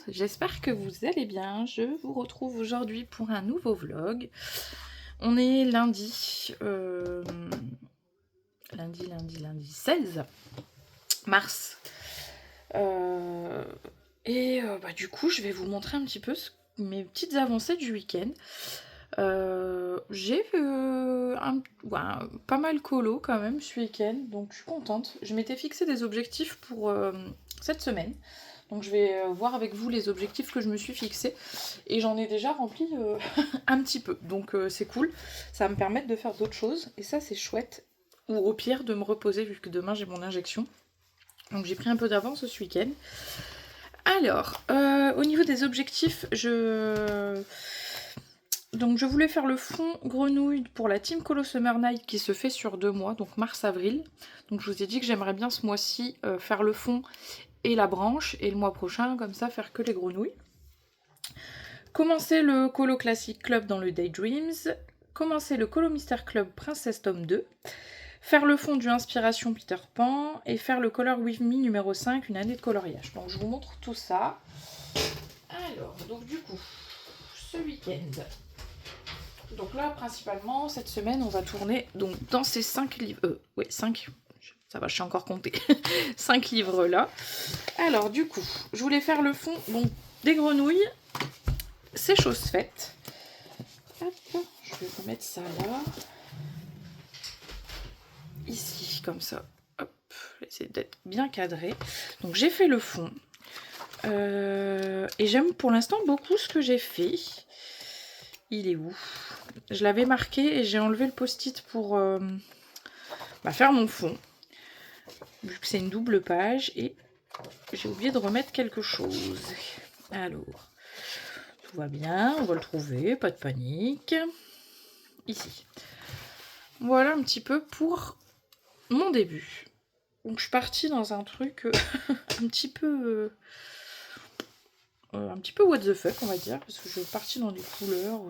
j'espère que vous allez bien. Je vous retrouve aujourd'hui pour un nouveau vlog. On est lundi 16 mars. Du coup, je vais vous montrer un petit peu mes petites avancées du week-end. J'ai pas mal colo quand même ce week-end, donc je suis contente. Je m'étais fixé des objectifs pour cette semaine. Donc je vais voir avec vous les objectifs que je me suis fixés. Et j'en ai déjà rempli un petit peu. Donc c'est cool. Ça va me permettre de faire d'autres choses. Et ça c'est chouette. Ou au pire de me reposer vu que demain j'ai mon injection. Donc j'ai pris un peu d'avance ce week-end. Alors, au niveau des objectifs, donc je voulais faire le fond grenouille pour la Team Colo Summer Night qui se fait sur 2 mois, donc mars-avril. Donc je vous ai dit que j'aimerais bien ce mois-ci faire le fond et la branche, et le mois prochain, comme ça, faire que les grenouilles. Commencer le Colo Classic Club dans le Daydreams. Commencer le Colo Mister Club Princess Tome 2. Faire le fond du Inspiration Peter Pan. Et faire le Color With Me numéro 5, une année de coloriage. Donc je vous montre tout ça. Alors, donc du coup, ce week-end... Donc là, principalement, cette semaine, on va tourner donc, dans ces 5 livres... 5... Ça va, je suis encore compté. 5 livres là. Alors du coup, je voulais faire le fond donc, des grenouilles. C'est chose faite. Hop, je vais remettre ça là. Ici, comme ça. Hop, essayer d'être bien cadré. Donc j'ai fait le fond. Et j'aime pour l'instant beaucoup ce que j'ai fait. Il est où? Je l'avais marqué et j'ai enlevé le post-it pour faire mon fond. Vu que c'est une double page et j'ai oublié de remettre quelque chose. Alors, tout va bien, on va le trouver, pas de panique. Ici. Voilà un petit peu pour mon début. Donc je suis partie dans un truc un petit peu what the fuck on va dire, parce que je suis partie dans des couleurs.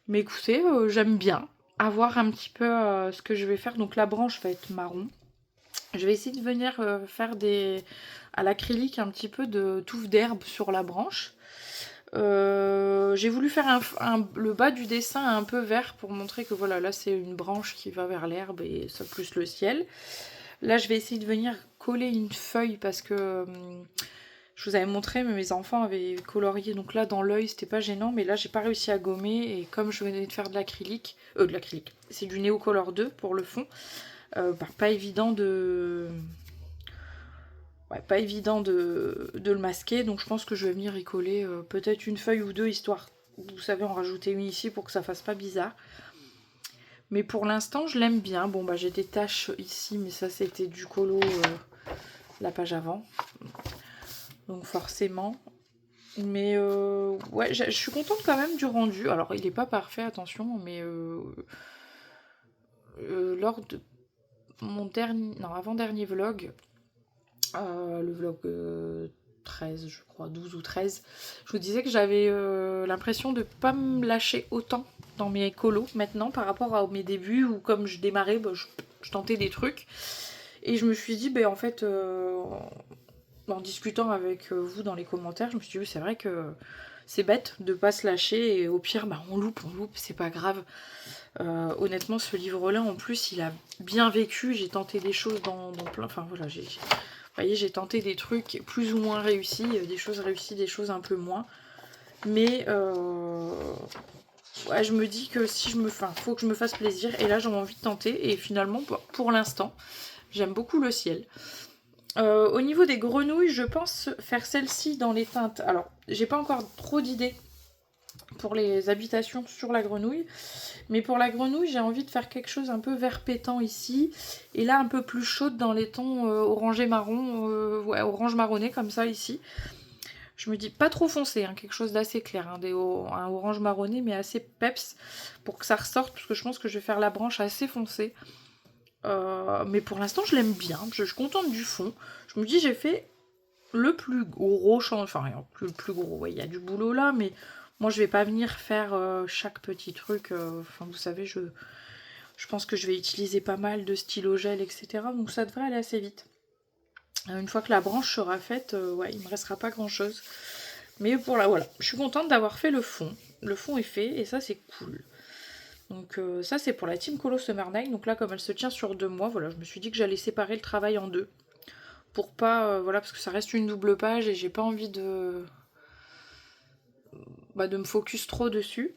Mais écoutez, j'aime bien avoir un petit peu ce que je vais faire. Donc la branche va être marron. Je vais essayer de venir faire à l'acrylique un petit peu de touffe d'herbe sur la branche. J'ai voulu faire le bas du dessin un peu vert pour montrer que voilà, là c'est une branche qui va vers l'herbe et ça plus le ciel. Là je vais essayer de venir coller une feuille parce que je vous avais montré, mais mes enfants avaient colorié, donc là dans l'œil c'était pas gênant, mais là j'ai pas réussi à gommer et comme je venais de faire de l'acrylique, c'est du Neocolor 2 pour le fond, pas évident de... pas évident de le masquer, donc je pense que je vais venir y coller peut-être une feuille ou deux, histoire, vous savez, en rajouter une ici pour que ça fasse pas bizarre. Mais pour l'instant, je l'aime bien. Bon, bah j'ai des taches ici, mais ça c'était du colo la page avant. Donc forcément. Mais ouais, je suis contente quand même du rendu. Alors, il n'est pas parfait, attention, mais lors de mon avant-dernier vlog, le vlog 13, je crois, 12 ou 13, je vous disais que j'avais l'impression de ne pas me lâcher autant dans mes colos maintenant par rapport à mes débuts où comme je démarrais, je tentais des trucs. Et je me suis dit, en fait, en discutant avec vous dans les commentaires, je me suis dit, oui, c'est vrai que c'est bête de pas se lâcher et au pire, on loupe, c'est pas grave. Honnêtement, ce livre-là, en plus, il a bien vécu. J'ai tenté des choses dans plein... Enfin, voilà, vous voyez, j'ai tenté des trucs plus ou moins réussis, des choses réussies, des choses un peu moins. Mais ouais, je me dis que si faut que je me fasse plaisir. Et là, j'ai envie de tenter. Et finalement, pour l'instant, j'aime beaucoup le ciel. Au niveau des grenouilles, je pense faire celle-ci dans les teintes. Alors, j'ai pas encore trop d'idées pour les habitations sur la grenouille. Mais pour la grenouille, j'ai envie de faire quelque chose un peu vert pétant ici. Et là, un peu plus chaude dans les tons orangé marron. Ouais, orange marronné comme ça ici. Je me dis pas trop foncé, hein, quelque chose d'assez clair. Un orange marronné, mais assez peps pour que ça ressorte. Parce que je pense que je vais faire la branche assez foncée. Mais pour l'instant, je l'aime bien. Je suis contente du fond. Je me dis, j'ai fait le plus gros champ. Enfin, le plus gros, ouais, il y a du boulot là, mais moi, je vais pas venir faire chaque petit truc. Enfin, vous savez, je pense que je vais utiliser pas mal de stylo gel, etc. Donc, ça devrait aller assez vite. Une fois que la branche sera faite, ouais, il me restera pas grand chose. Mais pour là, voilà, je suis contente d'avoir fait le fond. Le fond est fait et ça c'est cool. Donc ça c'est pour la Team Colo Summer Night. Donc là comme elle se tient sur 2 mois, voilà, je me suis dit que j'allais séparer le travail en deux. Pour pas, voilà, parce que ça reste une double page et j'ai pas envie de me focus trop dessus.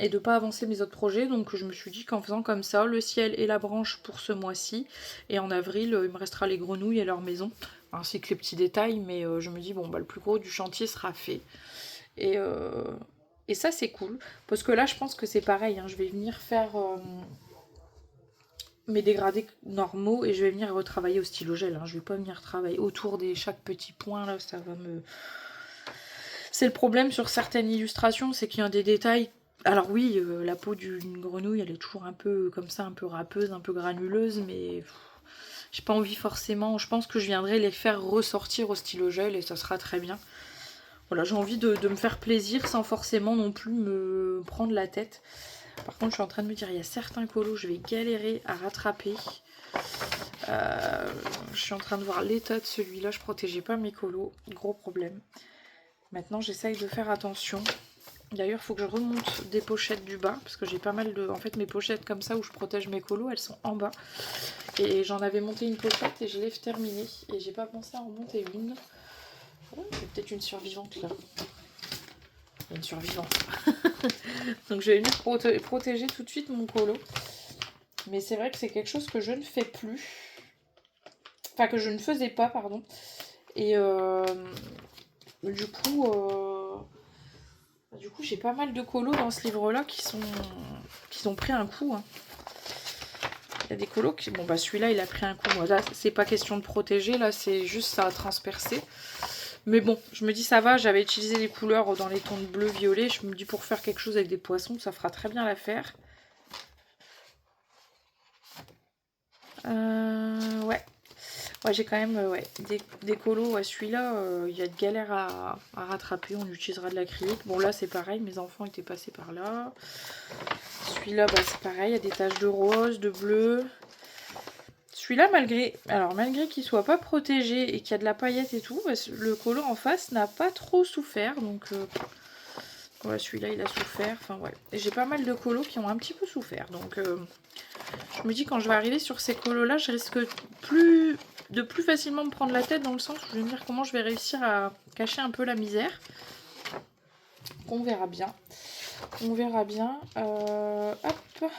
Et de pas avancer mes autres projets, donc je me suis dit qu'en faisant comme ça, le ciel et la branche pour ce mois-ci, et en avril il me restera les grenouilles et leur maison, ainsi que les petits détails, mais je me dis bon bah le plus gros du chantier sera fait, et, euh, et ça c'est cool, parce que là je pense que c'est pareil, hein, je vais venir faire mes dégradés normaux et je vais venir retravailler au stylo gel, hein, je vais pas venir travailler autour des chaque petit point là, ça va me... C'est le problème sur certaines illustrations, c'est qu'il y a des détails. Alors oui, la peau d'une grenouille, elle est toujours un peu comme ça, un peu râpeuse, un peu granuleuse, mais j'ai pas envie forcément. Je pense que je viendrai les faire ressortir au stylo gel et ça sera très bien. Voilà, j'ai envie de me faire plaisir sans forcément non plus me prendre la tête. Par contre, je suis en train de me dire, il y a certains colos, je vais galérer à rattraper. Je suis en train de voir l'état de celui-là, je protégeais pas mes colos, gros problème. Maintenant, j'essaye de faire attention. D'ailleurs, il faut que je remonte des pochettes du bas, parce que j'ai pas mal de... En fait, mes pochettes comme ça, où je protège mes colos, elles sont en bas. Et j'en avais monté une pochette et je l'ai terminée. Et j'ai pas pensé à en monter une. Oh, il y a peut-être une survivante là. Il y a une survivante. Donc je vais venir protéger tout de suite mon colo. Mais c'est vrai que c'est quelque chose que je ne fais plus. Enfin, que je ne faisais pas, pardon. Et du coup... Du coup, j'ai pas mal de colos dans ce livre-là qui ont pris un coup. Hein. Il y a des colos qui... Bon, bah celui-là, il a pris un coup. Moi, là, c'est pas question de protéger. Là, c'est juste ça a transpercé. Mais bon, je me dis ça va. J'avais utilisé des couleurs dans les tons de bleu, violet. Je me dis pour faire quelque chose avec des poissons, ça fera très bien l'affaire. Ouais. Ouais, j'ai quand même des colos. Ouais, celui-là, il y a de galère à rattraper. On utilisera de l'acrylique. Bon, là, c'est pareil. Mes enfants étaient passés par là. Celui-là, bah, c'est pareil. Il y a des taches de rose, de bleu. Celui-là, malgré qu'il soit pas protégé et qu'il y a de la paillette et tout, bah, le colo en face n'a pas trop souffert. Donc, ouais, celui-là, il a souffert. Enfin, ouais. Et j'ai pas mal de colos qui ont un petit peu souffert. Donc, je me dis, quand je vais arriver sur ces colos-là, je risque de plus facilement me prendre la tête, dans le sens où je vais me dire comment je vais réussir à cacher un peu la misère. On verra bien. On verra bien. Hop.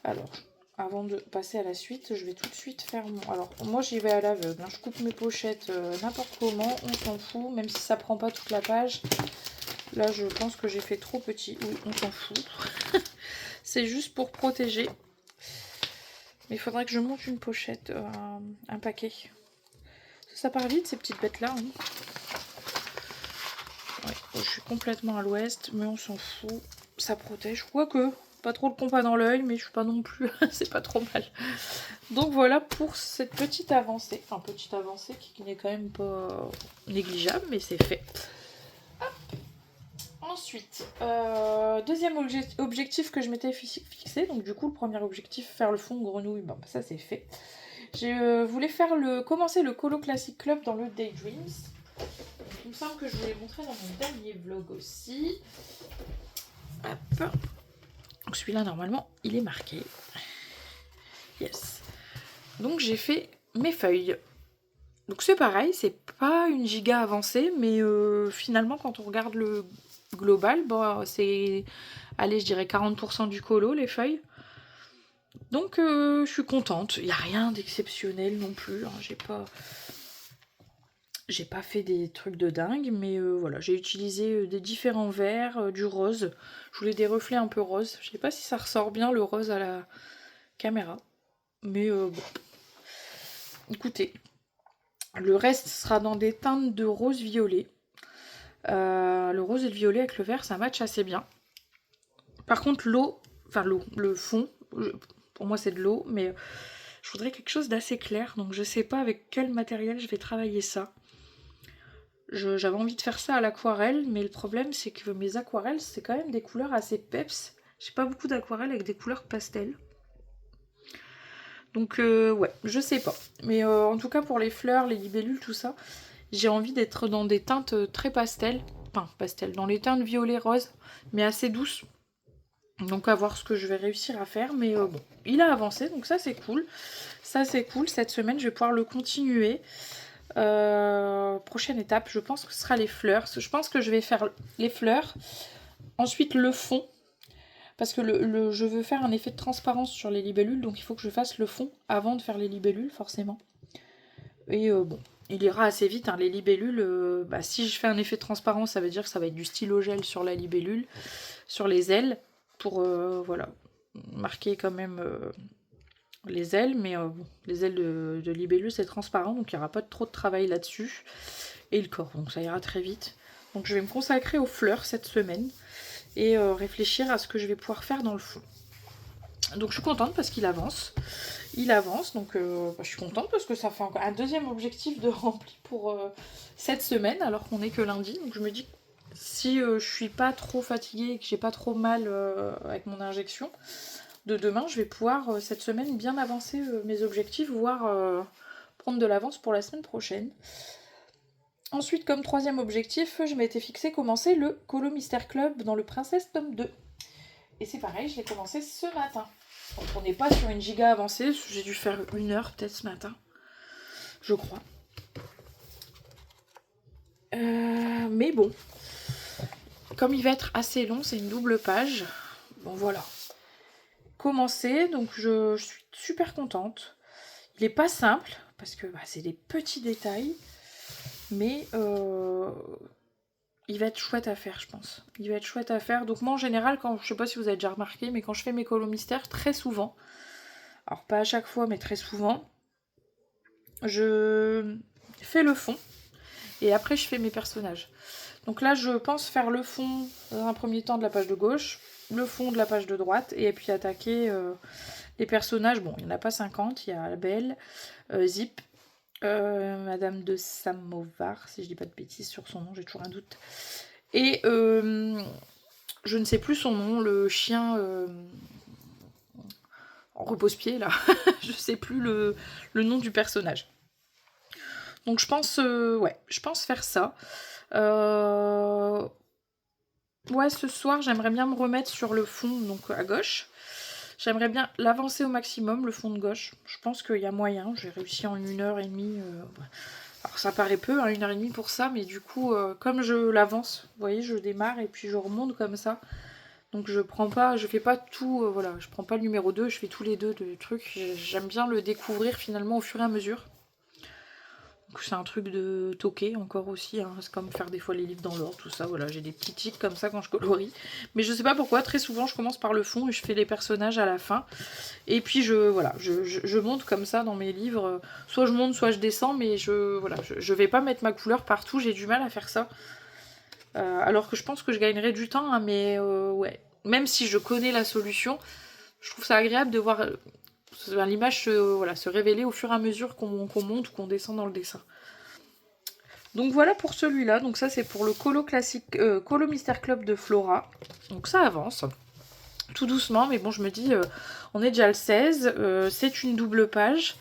Alors, avant de passer à la suite, je vais tout de suite faire mon... Alors, moi, j'y vais à l'aveugle. Hein. Je coupe mes pochettes n'importe comment. On s'en fout, même si ça prend pas toute la page. Là, je pense que j'ai fait trop petit. Oui, on s'en fout. C'est juste pour protéger. Mais il faudrait que je monte une pochette, un paquet. Ça part vite, ces petites bêtes-là. Hein. Ouais, je suis complètement à l'ouest, mais on s'en fout. Ça protège. Quoique, pas trop le compas dans l'œil, mais je suis pas non plus. C'est pas trop mal. Donc voilà pour cette petite avancée. Enfin, petite avancée qui n'est quand même pas négligeable, mais c'est fait. Hop. Ensuite, deuxième objectif que je m'étais fixé. Donc du coup, le premier objectif, faire le fond grenouille. Bon, ça c'est fait. Je voulais commencer le Colo Classic Club dans le Daydreams. Il me semble que je vous l'ai montré dans mon dernier vlog aussi. Hop. Donc celui-là, normalement, il est marqué. Yes. Donc j'ai fait mes feuilles. Donc c'est pareil, c'est pas une giga avancée, mais finalement, quand on regarde le global, bon, c'est, allez, je dirais 40% du colo, les feuilles. Donc je suis contente. Il n'y a rien d'exceptionnel non plus. Hein. J'ai pas fait des trucs de dingue, mais voilà, j'ai utilisé des différents verres, du rose. Je voulais des reflets un peu rose. Je sais pas si ça ressort bien le rose à la caméra. Mais bon. Écoutez, le reste sera dans des teintes de rose violet. Le rose et le violet avec le vert, ça match assez bien. Par contre, le fond, pour moi c'est de l'eau, mais je voudrais quelque chose d'assez clair. Donc je sais pas avec quel matériel je vais travailler ça. J'avais envie de faire ça à l'aquarelle, mais le problème c'est que mes aquarelles, c'est quand même des couleurs assez peps. J'ai pas beaucoup d'aquarelles avec des couleurs pastel. Donc ouais, je sais pas. Mais en tout cas pour les fleurs, les libellules, tout ça, j'ai envie d'être dans des teintes très pastel. Enfin, pastel, dans les teintes violet rose, mais assez douces. Donc à voir ce que je vais réussir à faire. Mais bon, il a avancé, donc ça c'est cool. Ça c'est cool, cette semaine je vais pouvoir le continuer. Prochaine étape, je pense que ce sera les fleurs. Je pense que je vais faire les fleurs. Ensuite le fond. Parce que je veux faire un effet de transparence sur les libellules, donc il faut que je fasse le fond avant de faire les libellules, forcément. Et bon, il ira assez vite, hein, les libellules, si je fais un effet de transparence, ça veut dire que ça va être du stylo gel sur la libellule, sur les ailes, pour, voilà, marquer quand même les ailes, mais bon, les ailes de libellule, c'est transparent, donc il n'y aura pas trop de travail là-dessus. Et le corps, donc ça ira très vite. Donc je vais me consacrer aux fleurs cette semaine, et réfléchir à ce que je vais pouvoir faire dans le fond. Donc je suis contente parce qu'il avance. Il avance, donc je suis contente parce que ça fait encore un deuxième objectif de rempli pour cette semaine, alors qu'on n'est que lundi. Donc je me dis que si je suis pas trop fatiguée et que j'ai pas trop mal avec mon injection de demain, je vais pouvoir cette semaine bien avancer mes objectifs, voire prendre de l'avance pour la semaine prochaine. Ensuite, comme troisième objectif, je m'étais fixé commencer le Colo Mystère Club dans le Princesse tome 2. Et c'est pareil, je l'ai commencé ce matin. Donc on n'est pas sur une giga avancée, j'ai dû faire 1 heure peut-être ce matin, je crois. Mais bon, comme il va être assez long, c'est une double page. Bon voilà. Commencer, donc je suis super contente. Il n'est pas simple, parce que c'est des petits détails, mais il va être chouette à faire, je pense. Il va être chouette à faire. Donc moi, en général, je sais pas si vous avez déjà remarqué, mais quand je fais mes colos mystères, très souvent, alors pas à chaque fois, mais très souvent, je fais le fond, et après je fais mes personnages. Donc là, je pense faire le fond, dans un premier temps, de la page de gauche, le fond de la page de droite, et puis attaquer les personnages. Bon, il n'y en a pas 50, il y a la Belle, Zip, Madame de Samovar, si je dis pas de bêtises sur son nom, j'ai toujours un doute. Et je ne sais plus son nom, le chien en repose-pied là, je sais plus le nom du personnage. Donc je pense, je pense faire ça. Ouais, ce soir, j'aimerais bien me remettre sur le fond, donc à gauche. J'aimerais bien l'avancer au maximum, le fond de gauche. Je pense qu'il y a moyen, j'ai réussi en 1h30. Alors ça paraît peu, hein, 1h30 pour ça, mais du coup, comme je l'avance, vous voyez, je démarre et puis je remonte comme ça. Donc je fais pas tout, voilà, je prends pas le numéro 2, je fais tous les deux de trucs. J'aime bien le découvrir finalement au fur et à mesure. Donc c'est un truc de toquer encore aussi, hein. C'est comme faire des fois les livres dans l'ordre, tout ça, voilà, j'ai des petits tics comme ça quand je colorie. Mais je sais pas pourquoi, très souvent je commence par le fond et je fais les personnages à la fin. Et puis je monte comme ça dans mes livres, soit je monte, soit je descends, mais je vais pas mettre ma couleur partout, j'ai du mal à faire ça. Alors que je pense que je gagnerais du temps, hein, mais ouais. Même si je connais la solution, je trouve ça agréable de voir l'image se révéler au fur et à mesure qu'on monte ou qu'on descend dans le dessin. Donc voilà pour celui-là. Donc ça c'est pour le Colo classique, Colo Mystère Club de Flora. Donc ça avance. Tout doucement, mais bon je me dis, on est déjà le 16. C'est une double page.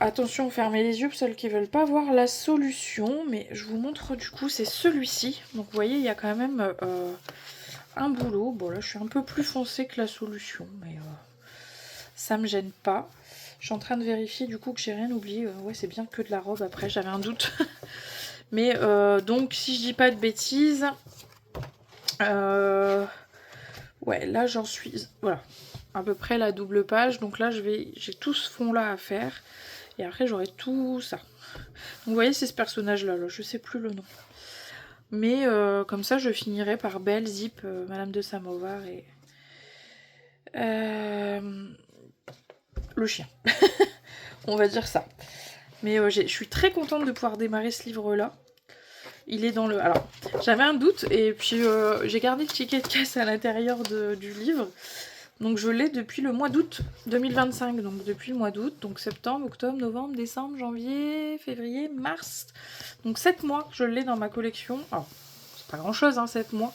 Attention, fermez les yeux pour celles qui veulent pas voir la solution. Mais je vous montre du coup, c'est celui-ci. Donc vous voyez, il y a quand même un boulot. Bon là je suis un peu plus foncée que la solution, mais ça me gêne pas. Je suis en train de vérifier du coup que j'ai rien oublié. Ouais, c'est bien que de la robe après, j'avais un doute. Mais donc si je dis pas de bêtises, ouais, là j'en suis, voilà, à peu près la double page. Donc là j'ai tout ce fond là à faire. Et après j'aurai tout ça. Donc vous voyez, c'est ce personnage là, je sais plus le nom. Mais comme ça je finirai par Belle, Zip, Madame de Samovar et le chien. On va dire ça. Mais je suis très contente de pouvoir démarrer ce livre-là. Il est dans le... Alors, j'avais un doute et puis j'ai gardé le ticket de caisse à l'intérieur du livre. Donc je l'ai depuis le mois d'août 2025. Donc depuis le mois d'août, donc septembre, octobre, novembre, décembre, janvier, février, mars. Donc 7 mois que je l'ai dans ma collection. Alors, c'est pas grand-chose, hein, 7 mois.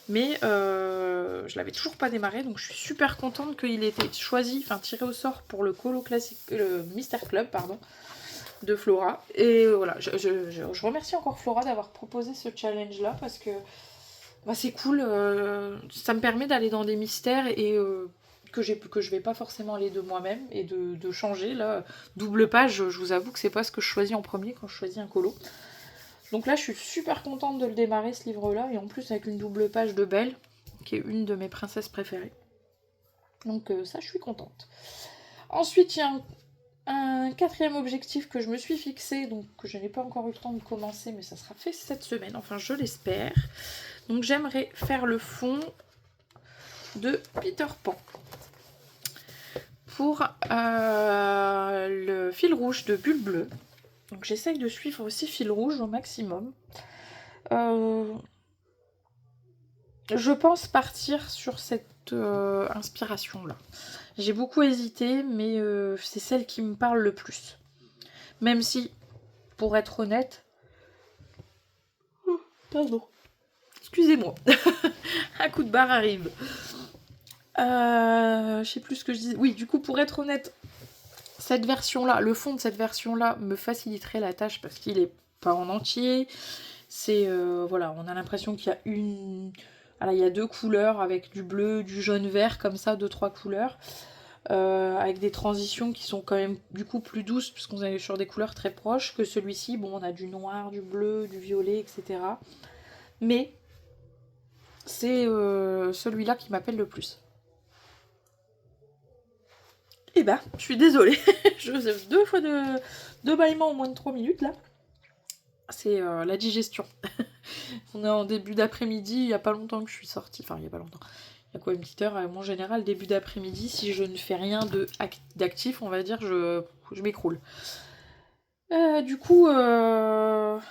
Mais je l'avais toujours pas démarré, donc je suis super contente qu'il ait été choisi, enfin tiré au sort pour le Colo classique, le Mister Club, pardon, de Flora. Et voilà, je remercie encore Flora d'avoir proposé ce challenge là parce que bah, c'est cool, ça me permet d'aller dans des mystères et que je vais pas forcément aller de moi-même et de changer. Là, double page, je vous avoue que c'est pas ce que je choisis en premier quand je choisis un colo. Donc là, je suis super contente de le démarrer ce livre-là, et en plus avec une double page de Belle, qui est une de mes princesses préférées. Donc ça, je suis contente. Ensuite, il y a un quatrième objectif que je me suis fixé, donc que je n'ai pas encore eu le temps de commencer, mais ça sera fait cette semaine, enfin je l'espère. Donc j'aimerais faire le fond de Peter Pan pour le fil rouge de Bulle Bleue. Donc j'essaye de suivre aussi fil rouge au maximum. Je pense partir sur cette inspiration-là. J'ai beaucoup hésité, mais c'est celle qui me parle le plus. Même si, pour être honnête... Oh, pardon. Excusez-moi. Un coup de barre arrive. Je sais plus ce que je dis. Oui, du coup, pour être honnête, cette version-là, le fond de cette version-là me faciliterait la tâche parce qu'il est pas en entier. C'est, voilà, on a l'impression qu'il y a une... Alors, il y a deux couleurs avec du bleu, du jaune, vert, comme ça, 2-3 couleurs. Avec des transitions qui sont quand même du coup plus douces puisqu'on est sur des couleurs très proches que celui-ci. Bon, on a du noir, du bleu, du violet, etc. Mais c'est celui-là qui m'appelle le plus. Et bah, je suis désolée. Je faisais 2 fois de bâillement en moins de 3 minutes là. C'est la digestion. On est en début d'après-midi, il n'y a pas longtemps que je suis sortie. Enfin, il n'y a pas longtemps. Il y a quoi, une petite heure. En général, début d'après-midi, si je ne fais rien d'actif, on va dire, je m'écroule. Du coup, la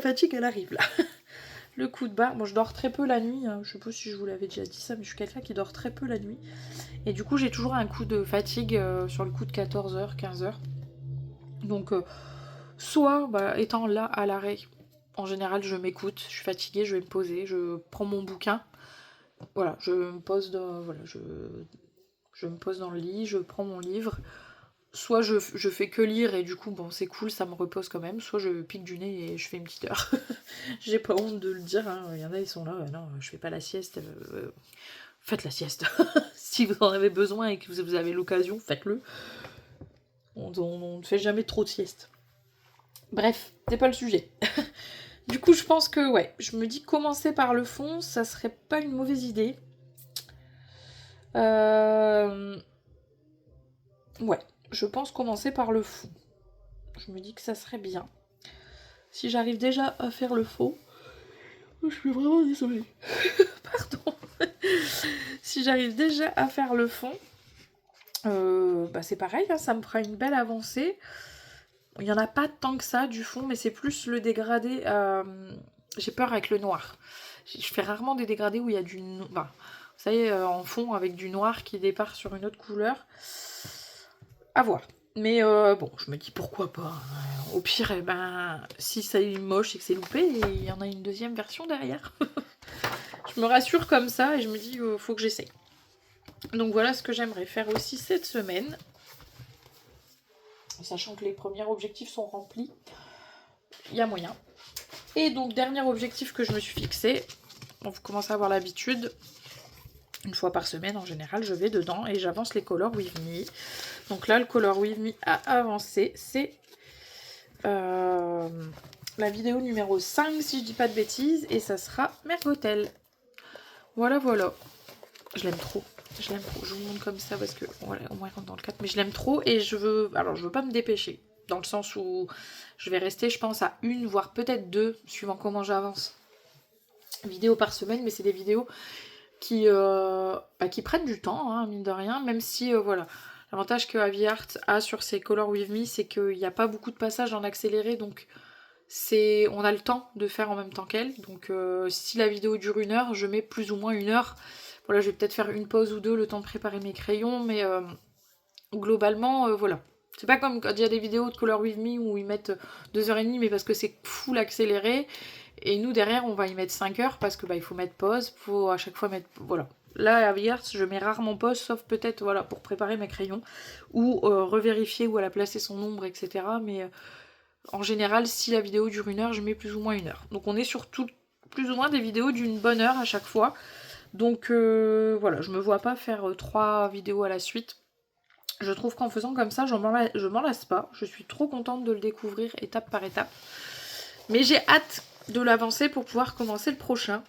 fatigue, elle arrive là. Le coup de barre. Bon, je dors très peu la nuit. Hein. Je sais pas si je vous l'avais déjà dit ça, mais je suis quelqu'un qui dort très peu la nuit. Et du coup, j'ai toujours un coup de fatigue sur le coup de 14h, 15h. Donc, soit, étant là à l'arrêt, en général, je m'écoute, je suis fatiguée, je vais me poser, je prends mon bouquin. Voilà, je me pose je me pose dans le lit, je prends mon livre. Soit je fais que lire et du coup, bon, c'est cool, ça me repose quand même. Soit je pique du nez et je fais une petite heure. J'ai pas honte de le dire, hein. Il y en a, ils sont là, non, je fais pas la sieste. Faites la sieste. Si vous en avez besoin et que vous avez l'occasion, faites-le. On ne fait jamais trop de sieste. Bref, c'est pas le sujet. Du coup, je pense que, ouais, je me dis commencer par le fond, ça serait pas une mauvaise idée. Ouais, je pense commencer par le fond. Je me dis que ça serait bien. Si j'arrive déjà à faire le fond... Je suis vraiment désolée. Pardon. Si j'arrive déjà à faire le fond, c'est pareil, hein, ça me fera une belle avancée. Il n'y en a pas tant que ça du fond, mais c'est plus le dégradé. J'ai peur avec le noir. Je fais rarement des dégradés où il y a du... vous savez, en fond avec du noir qui départ sur une autre couleur. À voir. Mais bon, je me dis pourquoi pas. Au pire, si ça est moche et que c'est loupé, il y en a une deuxième version derrière. Je me rassure comme ça et je me dis faut que j'essaye. Donc voilà ce que j'aimerais faire aussi cette semaine. Sachant que les premiers objectifs sont remplis, il y a moyen. Et donc dernier objectif que je me suis fixé, vous commencez à avoir l'habitude, une fois par semaine en général, je vais dedans et j'avance les Color With Me. Donc là, le Color With Me a avancé, c'est la vidéo numéro 5, si je dis pas de bêtises, et ça sera Mergotel. Voilà, voilà. Je l'aime trop. Je l'aime trop. Je vous montre comme ça parce que voilà, au moins il rentre dans le 4. Mais je l'aime trop et je veux pas me dépêcher. Dans le sens où je vais rester, je pense, à une, voire peut-être deux, suivant comment j'avance. Vidéos par semaine, mais c'est des vidéos qui prennent du temps, hein, mine de rien. Même si, voilà. L'avantage que Avi Art a sur ses Color With Me, c'est qu'il n'y a pas beaucoup de passages en accéléré. Donc, on a le temps de faire en même temps qu'elle. Donc, si la vidéo dure 1 heure, je mets plus ou moins 1 heure. Voilà, je vais peut-être faire une pause ou deux, le temps de préparer mes crayons, mais globalement, voilà. C'est pas comme quand il y a des vidéos de Color With Me où ils mettent 2h30, mais parce que c'est full accéléré. Et nous derrière on va y mettre 5 heures parce que il faut mettre pause, faut à chaque fois mettre... Voilà. Là à Viart je mets rarement pause sauf peut-être voilà pour préparer mes crayons ou revérifier où elle a placé son ombre etc. Mais en général si la vidéo dure 1 heure je mets plus ou moins 1 heure. Donc on est sur plus ou moins des vidéos d'une bonne heure à chaque fois. Donc voilà, je me vois pas faire 3 vidéos à la suite. Je trouve qu'en faisant comme ça, je m'en lasse pas. Je suis trop contente de le découvrir étape par étape. Mais j'ai hâte de l'avancer pour pouvoir commencer le prochain.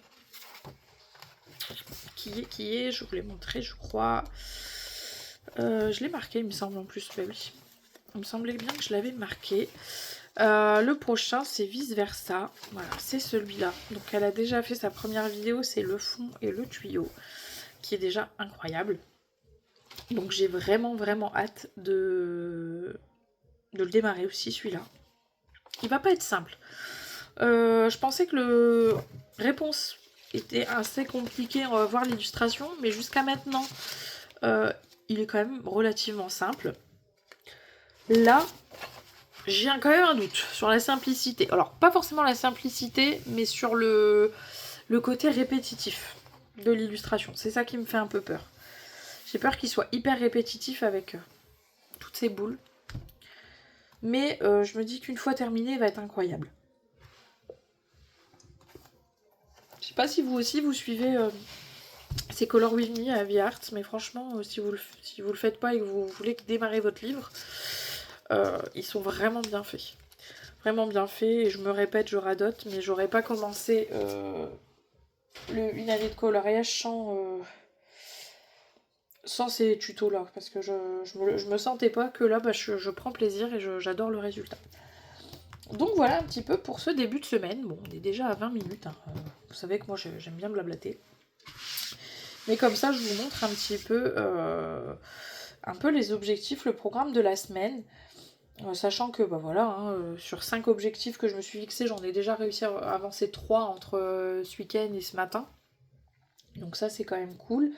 Qui est, je vous l'ai montré, je crois. Je l'ai marqué, il me semble en plus. Bah oui. Il me semblait bien que je l'avais marqué. Le prochain, c'est Vice Versa. Voilà, c'est celui-là. Donc elle a déjà fait sa première vidéo, c'est le fond et le tuyau, qui est déjà incroyable. Donc j'ai vraiment hâte de le démarrer aussi celui-là. Il va pas être simple. Je pensais que le réponse était assez compliqué, on va voir l'illustration, mais jusqu'à maintenant il est quand même relativement simple. Là j'ai quand même un doute sur la simplicité. Alors pas forcément la simplicité, mais sur le côté répétitif de l'illustration. C'est ça qui me fait un peu peur. J'ai peur qu'il soit hyper répétitif avec toutes ces boules. Mais je me dis qu'une fois terminé, il va être incroyable. Je sais pas si vous aussi vous suivez ces Color With Me à Viart, mais franchement, si vous le faites pas et que vous voulez démarrer votre livre, ils sont vraiment bien faits. Vraiment bien faits, et je me répète, je radote, mais j'aurais pas commencé une année de coloriage sans ces tutos là, parce que je me sentais pas que là, je prends plaisir et j'adore le résultat. Donc voilà un petit peu pour ce début de semaine. Bon, on est déjà à 20 minutes. Hein. Vous savez que moi j'aime bien blablater. Mais comme ça, je vous montre un peu les objectifs, le programme de la semaine. Sachant que voilà, hein, sur 5 objectifs que je me suis fixés, j'en ai déjà réussi à avancer 3 entre ce week-end et ce matin. Donc ça c'est quand même cool.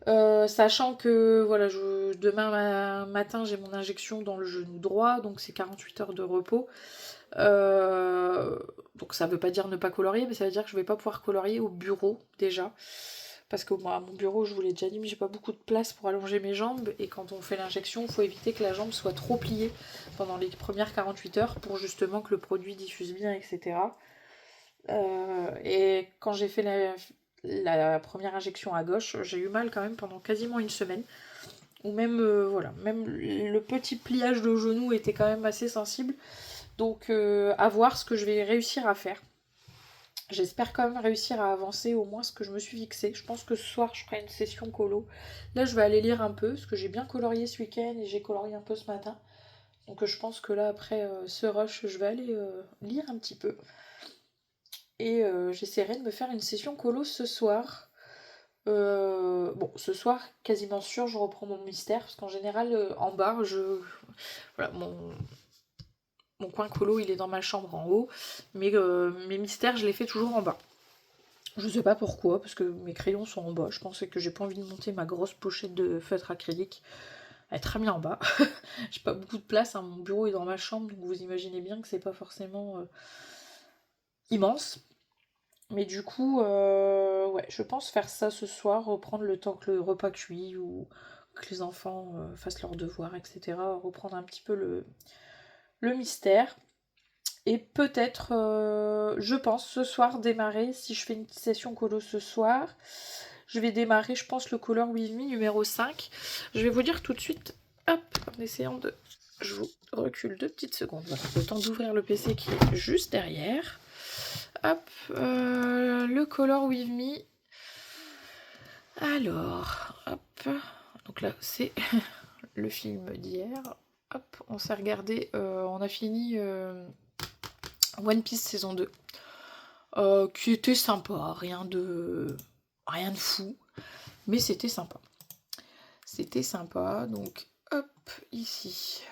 Sachant que voilà, demain matin j'ai mon injection dans le genou droit, donc c'est 48 heures de repos. Donc ça veut pas dire ne pas colorier, mais ça veut dire que je vais pas pouvoir colorier au bureau déjà. Parce que moi, à mon bureau, je vous l'ai déjà dit, mais j'ai pas beaucoup de place pour allonger mes jambes. Et quand on fait l'injection, il faut éviter que la jambe soit trop pliée pendant les premières 48 heures pour justement que le produit diffuse bien, etc. Et quand j'ai fait la première injection à gauche, j'ai eu mal quand même pendant quasiment une semaine. Ou même, même le petit pliage de genou était quand même assez sensible. Donc à voir ce que je vais réussir à faire. J'espère quand même réussir à avancer au moins ce que je me suis fixé. Je pense que ce soir je ferai une session colo. Là je vais aller lire un peu, parce que j'ai bien colorié ce week-end et j'ai colorié un peu ce matin. Donc je pense que là après ce rush je vais aller lire un petit peu. Et j'essaierai de me faire une session colo ce soir. Bon, ce soir, quasiment sûr, je reprends mon mystère, parce qu'en général, en bas, voilà, mon coin colo, il est dans ma chambre en haut, mais mes mystères, je les fais toujours en bas. Je sais pas pourquoi, parce que mes crayons sont en bas. Je pensais que j'ai pas envie de monter ma grosse pochette de feutre acrylique. Elle est très bien en bas. J'ai pas beaucoup de place, hein. Mon bureau est dans ma chambre, donc vous imaginez bien que c'est pas forcément immense. Mais du coup, ouais, je pense faire ça ce soir, reprendre le temps que le repas cuit ou que les enfants fassent leurs devoirs, etc. Reprendre un petit peu le mystère. Et peut-être, je pense, ce soir démarrer, si je fais une session colo ce soir, je vais démarrer, je pense, le Color With Me numéro 5. Je vais vous dire tout de suite, hop, en essayant de... Je vous recule 2 petites secondes. Voilà, le temps d'ouvrir le PC qui est juste derrière. Hop, le Color With Me. Alors, hop, donc là, c'est le film d'hier. Hop, on s'est regardé, on a fini One Piece saison 2. Qui était sympa, rien de fou, mais c'était sympa. C'était sympa, donc hop, ici,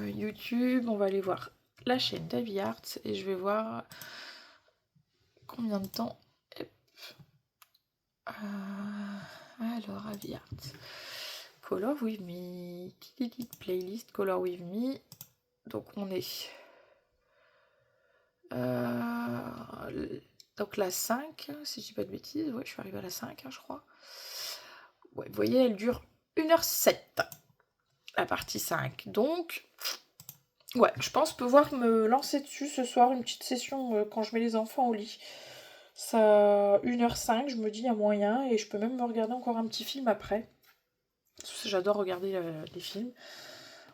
YouTube, on va aller voir la chaîne d'Aviart et je vais voir combien de temps. Alors, Aviart, Color With Me, playlist Color With Me, donc on est... Donc la 5, si je dis pas de bêtises, ouais, je suis arrivée à la 5, je crois. Ouais, vous voyez, elle dure 1h07, la partie 5. Donc, ouais, je pense pouvoir me lancer dessus ce soir, une petite session quand je mets les enfants au lit. Ça, 1h05, je me dis, il y a moyen, et je peux même me regarder encore un petit film après. J'adore regarder les films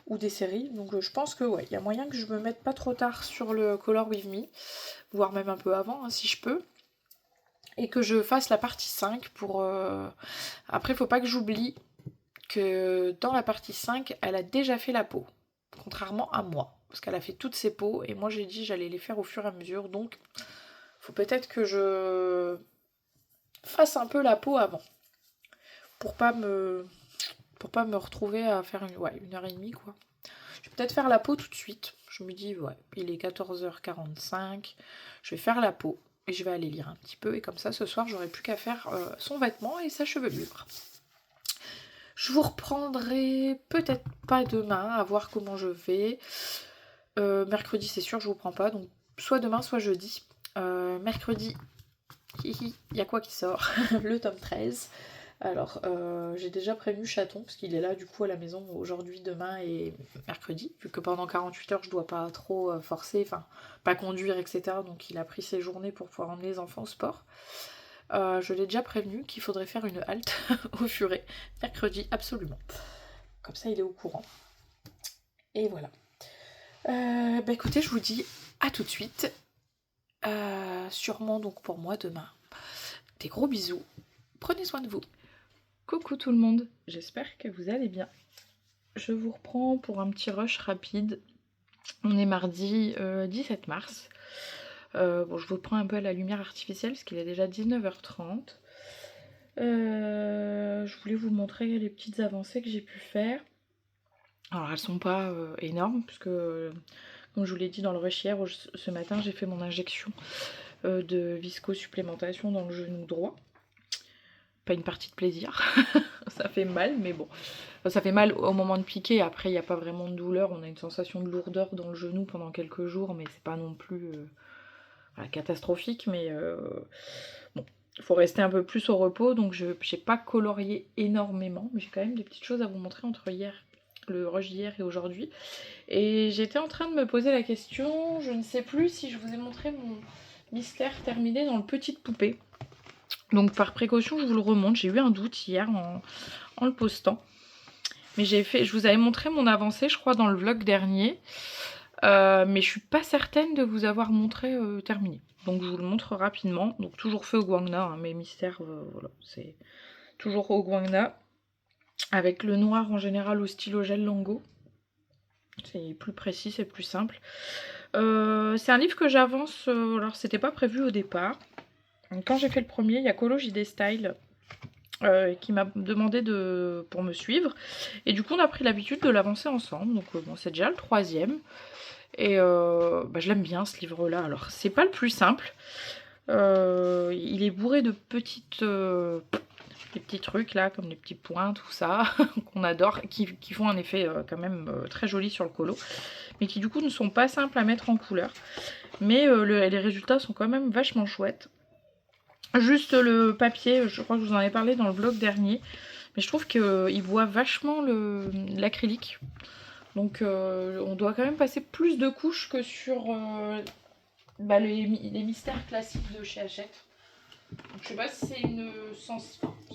ou des séries, donc je pense que ouais, il y a moyen que je me mette pas trop tard sur le Color With Me, voire même un peu avant, si je peux. Et que je fasse la partie 5 pour... Après, faut pas que j'oublie que dans la partie 5, elle a déjà fait la peau. Contrairement à moi. Parce qu'elle a fait toutes ses peaux. Et moi, j'ai dit j'allais les faire au fur et à mesure. Donc, faut peut-être que je fasse un peu la peau avant. Pour pas me retrouver à faire une heure et demie, quoi. Je vais peut-être faire la peau tout de suite. Je me dis, ouais, il est 14h45. Je vais faire la peau. Et je vais aller lire un petit peu. Et comme ça, ce soir, j'aurai plus qu'à faire son vêtement et sa chevelure. Je vous reprendrai peut-être pas demain, à voir comment je vais. Mercredi, c'est sûr, je vous prends pas. Donc, soit demain, soit jeudi. Mercredi, il y a quoi qui sort? Le tome 13. Alors, j'ai déjà prévenu Chaton, parce qu'il est là, du coup, à la maison aujourd'hui, demain et mercredi. Vu que pendant 48 heures, je dois pas trop forcer, enfin, pas conduire, etc. Donc, il a pris ses journées pour pouvoir emmener les enfants au sport. Je l'ai déjà prévenu qu'il faudrait faire une halte au furet mercredi, absolument. Comme ça, il est au courant. Et voilà. Bah écoutez, je vous dis à tout de suite. Sûrement donc pour moi demain. Des gros bisous. Prenez soin de vous. Coucou tout le monde. J'espère que vous allez bien. Je vous reprends pour un petit rush rapide. On est mardi 17 mars. Bon, je vous prends un peu à la lumière artificielle parce qu'il est déjà 19h30. Je voulais vous montrer les petites avancées que j'ai pu faire. Alors elles sont pas énormes puisque comme je vous l'ai dit dans le rush hier, ce matin j'ai fait mon injection de visco-supplémentation dans le genou droit. Pas une partie de plaisir, ça fait mal mais bon. Ça fait mal au moment de piquer, après il n'y a pas vraiment de douleur, on a une sensation de lourdeur dans le genou pendant quelques jours mais c'est pas non plus catastrophique, mais bon, il faut rester un peu plus au repos, donc je n'ai pas colorié énormément, mais j'ai quand même des petites choses à vous montrer entre le rush d'hier et aujourd'hui. Et j'étais en train de me poser la question, je ne sais plus si je vous ai montré mon mystère terminé dans le Petite Poupée. Donc par précaution, je vous le remonte, j'ai eu un doute hier en le postant. Mais je vous avais montré mon avancée, je crois, dans le vlog dernier. Mais je suis pas certaine de vous avoir montré terminé. Donc je vous le montre rapidement. Donc toujours fait au Guangna, hein, mes mystères, voilà, c'est toujours au Guangna. Avec le noir en général au stylo gel Lango. C'est plus précis, c'est plus simple. C'est un livre que j'avance, alors c'était pas prévu au départ. Donc, quand j'ai fait le premier, il y a Colo JD Style qui m'a demandé pour me suivre. Et du coup on a pris l'habitude de l'avancer ensemble. Donc bon, c'est déjà le troisième. Et je l'aime bien ce livre-là. Alors, c'est pas le plus simple. Il est bourré de des petits trucs là, comme les petits points, tout ça, qu'on adore, qui font un effet quand même très joli sur le colo, mais qui du coup ne sont pas simples à mettre en couleur. Mais les résultats sont quand même vachement chouettes. Juste le papier, je crois que je vous en ai parlé dans le vlog dernier, mais je trouve qu'il voit vachement l'acrylique. Donc on doit quand même passer plus de couches que sur les mystères classiques de chez Hachette. Donc, je sais pas si c'est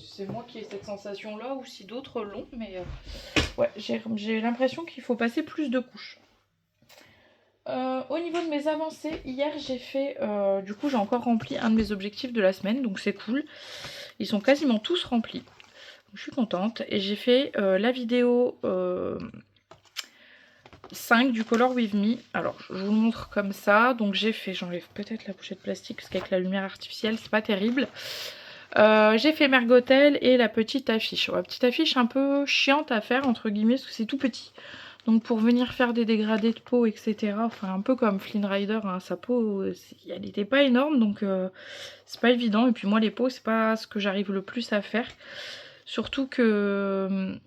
c'est moi qui ai cette sensation là ou si d'autres l'ont, mais ouais, j'ai l'impression qu'il faut passer plus de couches. Au niveau de mes avancées, hier j'ai fait, du coup j'ai encore rempli un de mes objectifs de la semaine, donc c'est cool. Ils sont quasiment tous remplis. Donc, je suis contente. Et j'ai fait la vidéo 5 du Color With Me. Alors je vous le montre comme ça. Donc j'enlève peut-être la pochette plastique parce qu'avec la lumière artificielle c'est pas terrible. J'ai fait Mergotel et la petite affiche. La petite affiche un peu chiante à faire entre guillemets parce que c'est tout petit. Donc pour venir faire des dégradés de peau, etc. Enfin un peu comme Flynn Rider, hein, sa peau elle n'était pas énorme donc c'est pas évident. Et puis moi les peaux c'est pas ce que j'arrive le plus à faire. Surtout que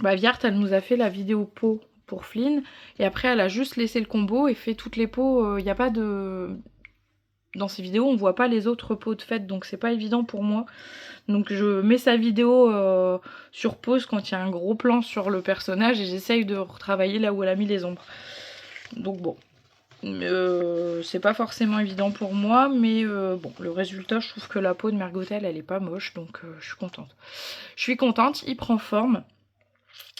Viart elle nous a fait la vidéo peau pour Flynn. Et après, elle a juste laissé le combo et fait toutes les pots. Il n'y a pas de... Dans ces vidéos, on voit pas les autres pots de fête, donc c'est pas évident pour moi. Donc je mets sa vidéo sur pause quand il y a un gros plan sur le personnage et j'essaye de retravailler là où elle a mis les ombres. Donc bon, c'est pas forcément évident pour moi, mais bon, le résultat, je trouve que la peau de Mergotel, elle est pas moche, donc je suis contente. Je suis contente, il prend forme.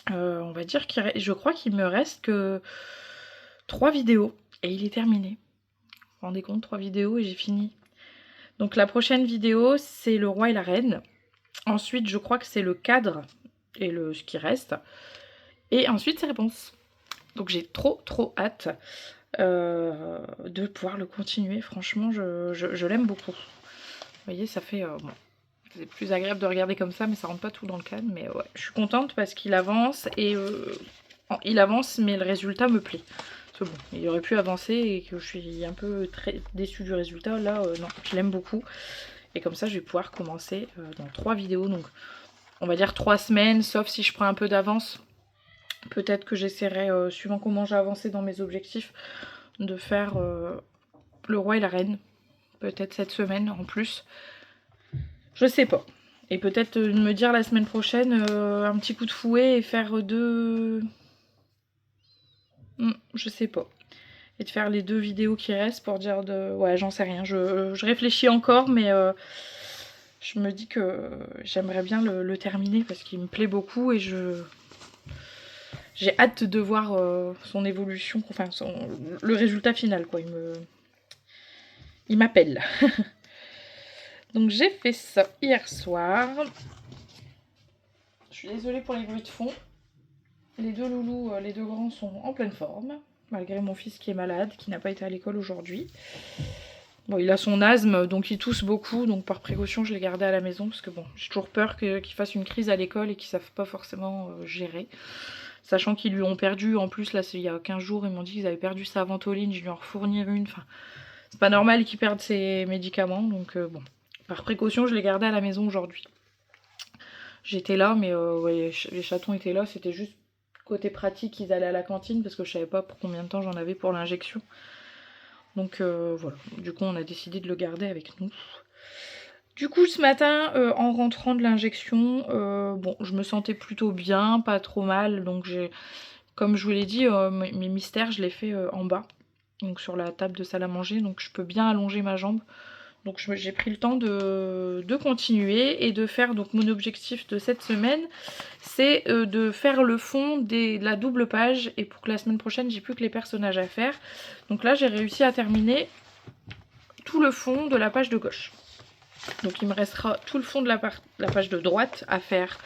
On va dire je crois qu'il me reste que 3 vidéos et il est terminé. Vous vous rendez compte, 3 vidéos et j'ai fini. Donc la prochaine vidéo, c'est le roi et la reine. Ensuite, je crois que c'est le cadre et ce qui reste. Et ensuite, c'est réponses. Donc j'ai trop hâte de pouvoir le continuer. Franchement, je l'aime beaucoup. Vous voyez, ça fait... bon, c'est plus agréable de regarder comme ça, mais ça rentre pas tout dans le cadre. Mais ouais, je suis contente parce qu'il avance et... il avance, mais le résultat me plaît. Bon, il aurait pu avancer et que je suis un peu très déçue du résultat. Là, non, je l'aime beaucoup. Et comme ça, je vais pouvoir commencer dans 3 vidéos. Donc, on va dire 3 semaines, sauf si je prends un peu d'avance. Peut-être que j'essaierai, suivant comment j'ai avancé dans mes objectifs, de faire le roi et la reine. Peut-être cette semaine en plus. Je sais pas. Et peut-être me dire la semaine prochaine un petit coup de fouet et faire 2... je sais pas. Et de faire les 2 vidéos qui restent pour dire de... Ouais, j'en sais rien. Je réfléchis encore, mais je me dis que j'aimerais bien le terminer parce qu'il me plaît beaucoup et j'ai hâte de voir son évolution, enfin le résultat final, quoi. Il m'appelle. Donc j'ai fait ça hier soir. Je suis désolée pour les bruits de fond. Les 2 loulous, les 2 grands sont en pleine forme, malgré mon fils qui est malade, qui n'a pas été à l'école aujourd'hui. Bon, il a son asthme, donc il tousse beaucoup, donc par précaution je l'ai gardé à la maison, parce que bon, j'ai toujours peur qu'il fasse une crise à l'école et qu'ils ne savent pas forcément gérer. Sachant qu'ils lui ont perdu, en plus là il y a 15 jours, ils m'ont dit qu'ils avaient perdu sa ventoline, je lui en refournir une, enfin c'est pas normal qu'ils perdent ses médicaments, donc bon, par précaution je l'ai gardé à la maison aujourd'hui. J'étais là, mais ouais, les chatons étaient là, c'était juste côté pratique, ils allaient à la cantine, parce que je savais pas pour combien de temps j'en avais pour l'injection. Donc voilà, du coup on a décidé de le garder avec nous. Du coup ce matin, en rentrant de l'injection, bon je me sentais plutôt bien, pas trop mal, donc comme je vous l'ai dit, mes mystères je les fais en bas, donc sur la table de salle à manger, donc je peux bien allonger ma jambe. Donc j'ai pris le temps de continuer et de faire, donc mon objectif de cette semaine, c'est de faire le fond de la double page, et pour que la semaine prochaine j'ai plus que les personnages à faire. Donc là j'ai réussi à terminer tout le fond de la page de gauche. Donc il me restera tout le fond de la page de droite à faire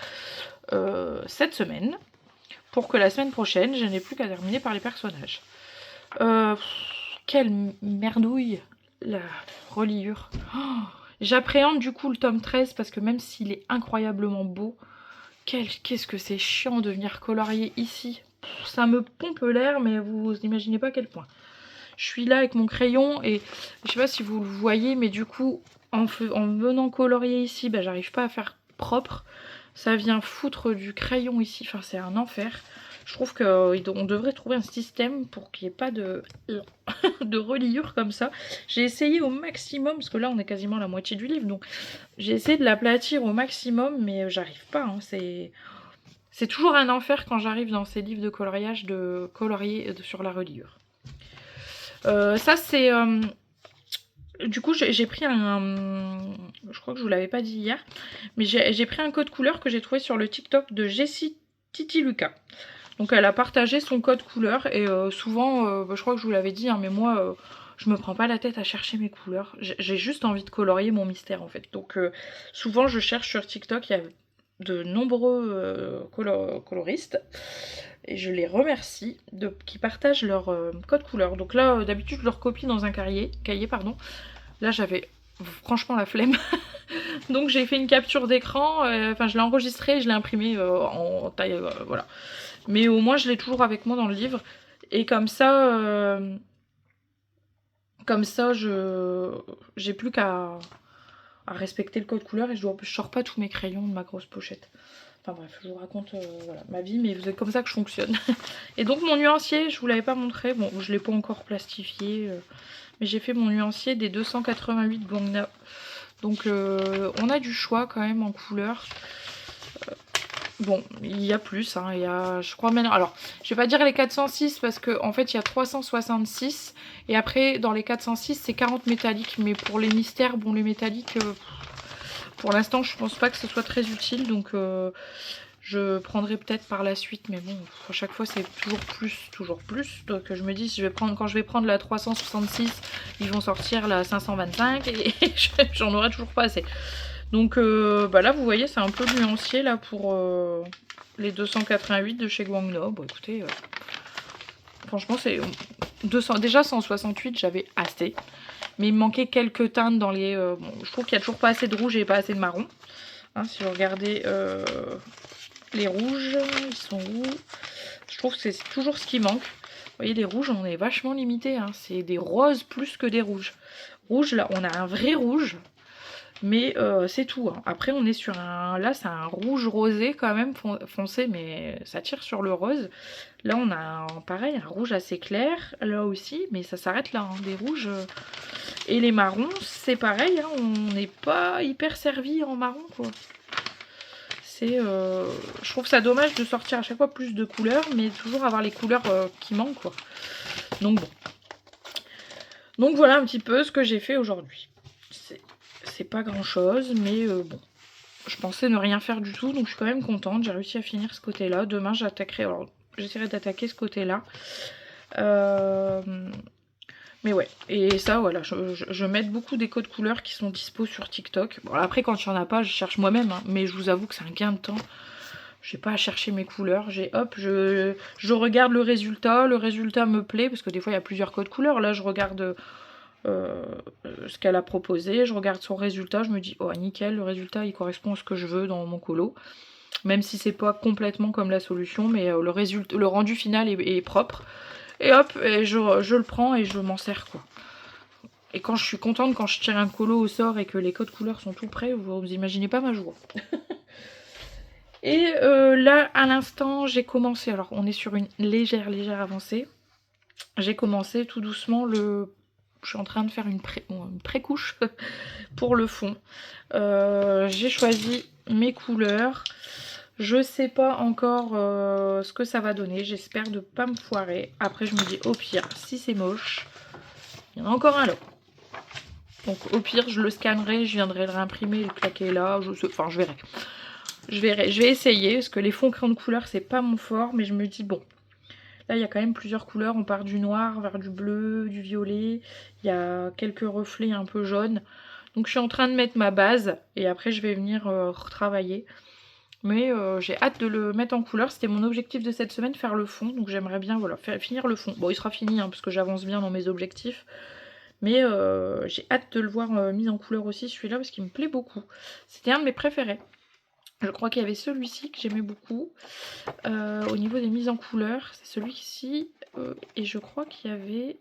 cette semaine, pour que la semaine prochaine je n'ai plus qu'à terminer par les personnages. Quelle merdouille la reliure. Oh, j'appréhende du coup le tome 13 parce que même s'il est incroyablement beau, qu'est-ce que c'est chiant de venir colorier ici. Ça me pompe l'air, mais vous imaginez pas à quel point. Je suis là avec mon crayon et je sais pas si vous le voyez, mais du coup en venant colorier ici, bah, j'arrive pas à faire propre. Ça vient foutre du crayon ici, enfin c'est un enfer. Je trouve qu'on devrait trouver un système pour qu'il n'y ait pas de reliure comme ça. J'ai essayé au maximum, parce que là on est quasiment à la moitié du livre, donc j'ai essayé de l'aplatir au maximum, mais j'arrive pas. Hein. C'est toujours un enfer quand j'arrive dans ces livres de coloriage de colorier sur la reliure. Ça c'est... du coup j'ai pris je crois que je vous l'avais pas dit hier, mais j'ai pris un code couleur que j'ai trouvé sur le TikTok de Jessie Titi Lucas. Donc elle a partagé son code couleur et souvent, je crois que je vous l'avais dit, hein, mais moi je me prends pas la tête à chercher mes couleurs. J'ai juste envie de colorier mon mystère en fait. Donc souvent je cherche sur TikTok, il y a de nombreux coloristes et je les remercie qui partagent leur code couleur. Donc là d'habitude je leur copie dans un cahier pardon. Là j'avais franchement la flemme. Donc j'ai fait une capture d'écran, enfin je l'ai enregistré et je l'ai imprimé en taille, voilà. Mais au moins je l'ai toujours avec moi dans le livre. Et comme ça j'ai plus qu'à respecter le code couleur et je sors pas tous mes crayons de ma grosse pochette. Enfin bref, je vous raconte voilà, ma vie, mais c'est comme ça que je fonctionne. Et donc mon nuancier, je vous l'avais pas montré, bon je l'ai pas encore plastifié, mais j'ai fait mon nuancier des 288 Gongna. Donc on a du choix quand même en couleur. Bon, il y a plus, hein, il y a, je crois maintenant, alors je vais pas dire les 406 parce qu'en fait il y a 366 et après dans les 406 c'est 40 métalliques, mais pour les mystères, bon les métalliques, pour l'instant je pense pas que ce soit très utile, donc je prendrai peut-être par la suite, mais bon, à chaque fois c'est toujours plus, donc je me dis si je vais prendre, quand je vais prendre la 366, ils vont sortir la 525 et j'en aurai toujours pas assez. Donc bah là vous voyez c'est un peu nuancier là pour les 288 de chez Guangno. Bon écoutez, franchement c'est 200, déjà 168 j'avais assez. Mais il me manquait quelques teintes dans les... bon, je trouve qu'il n'y a toujours pas assez de rouge et pas assez de marron. Hein, si vous regardez les rouges, ils sont où? Je trouve que c'est toujours ce qui manque. Vous voyez les rouges on est vachement limité. Hein. C'est des roses plus que des rouges. Rouge là on a un vrai rouge. Mais c'est tout. Hein. Après, on est sur un... Là, c'est un rouge rosé quand même foncé, mais ça tire sur le rose. Là, on a pareil, un rouge assez clair, là aussi, mais ça s'arrête là. Hein. Des rouges... Et les marrons, c'est pareil. Hein. On n'est pas hyper servi en marron, quoi. C'est... Je trouve ça dommage de sortir à chaque fois plus de couleurs, mais toujours avoir les couleurs qui manquent, quoi. Donc bon. Donc voilà un petit peu ce que j'ai fait aujourd'hui. C'est pas grand chose, mais bon, je pensais ne rien faire du tout, donc je suis quand même contente, j'ai réussi à finir ce côté là. Demain j'attaquerai, alors j'essaierai d'attaquer ce côté là, mais ouais, et ça voilà, je mets beaucoup des codes couleurs qui sont dispo sur TikTok. Bon après quand il n'y en a pas je cherche moi-même, hein, mais je vous avoue que c'est un gain de temps. J'ai pas à chercher mes couleurs, je regarde le résultat me plaît, parce que des fois il y a plusieurs codes couleurs, là je regarde ce qu'elle a proposé, je regarde son résultat, je me dis oh nickel, le résultat il correspond à ce que je veux dans mon colo, même si c'est pas complètement comme la solution, mais le rendu final est propre, et hop, et je le prends et je m'en sers quoi. Et quand je suis contente, quand je tire un colo au sort et que les codes couleurs sont tout prêts, vous imaginez pas ma joie. Et là à l'instant j'ai commencé, alors on est sur une légère avancée, j'ai commencé tout doucement je suis en train de faire une pré-couche pour le fond. J'ai choisi mes couleurs. Je sais pas encore ce que ça va donner. J'espère de pas me foirer. Après, je me dis au pire, si c'est moche, il y en a encore un là. Donc au pire, je le scannerai, je viendrai le réimprimer, le claquer là. Enfin, je verrai. Je vais essayer parce que les fonds crayons de couleur, c'est pas mon fort. Mais je me dis bon. Là, il y a quand même plusieurs couleurs. On part du noir vers du bleu, du violet. Il y a quelques reflets un peu jaunes. Donc, je suis en train de mettre ma base. Et après, je vais venir retravailler. Mais j'ai hâte de le mettre en couleur. C'était mon objectif de cette semaine, faire le fond. Donc, j'aimerais bien voilà, finir le fond. Bon, il sera fini, hein, parce que j'avance bien dans mes objectifs. Mais j'ai hâte de le voir mis en couleur aussi, celui-là, parce qu'il me plaît beaucoup. C'était un de mes préférés. Je crois qu'il y avait celui-ci que j'aimais beaucoup. Au niveau des mises en couleur, c'est celui-ci. Et je crois qu'il y avait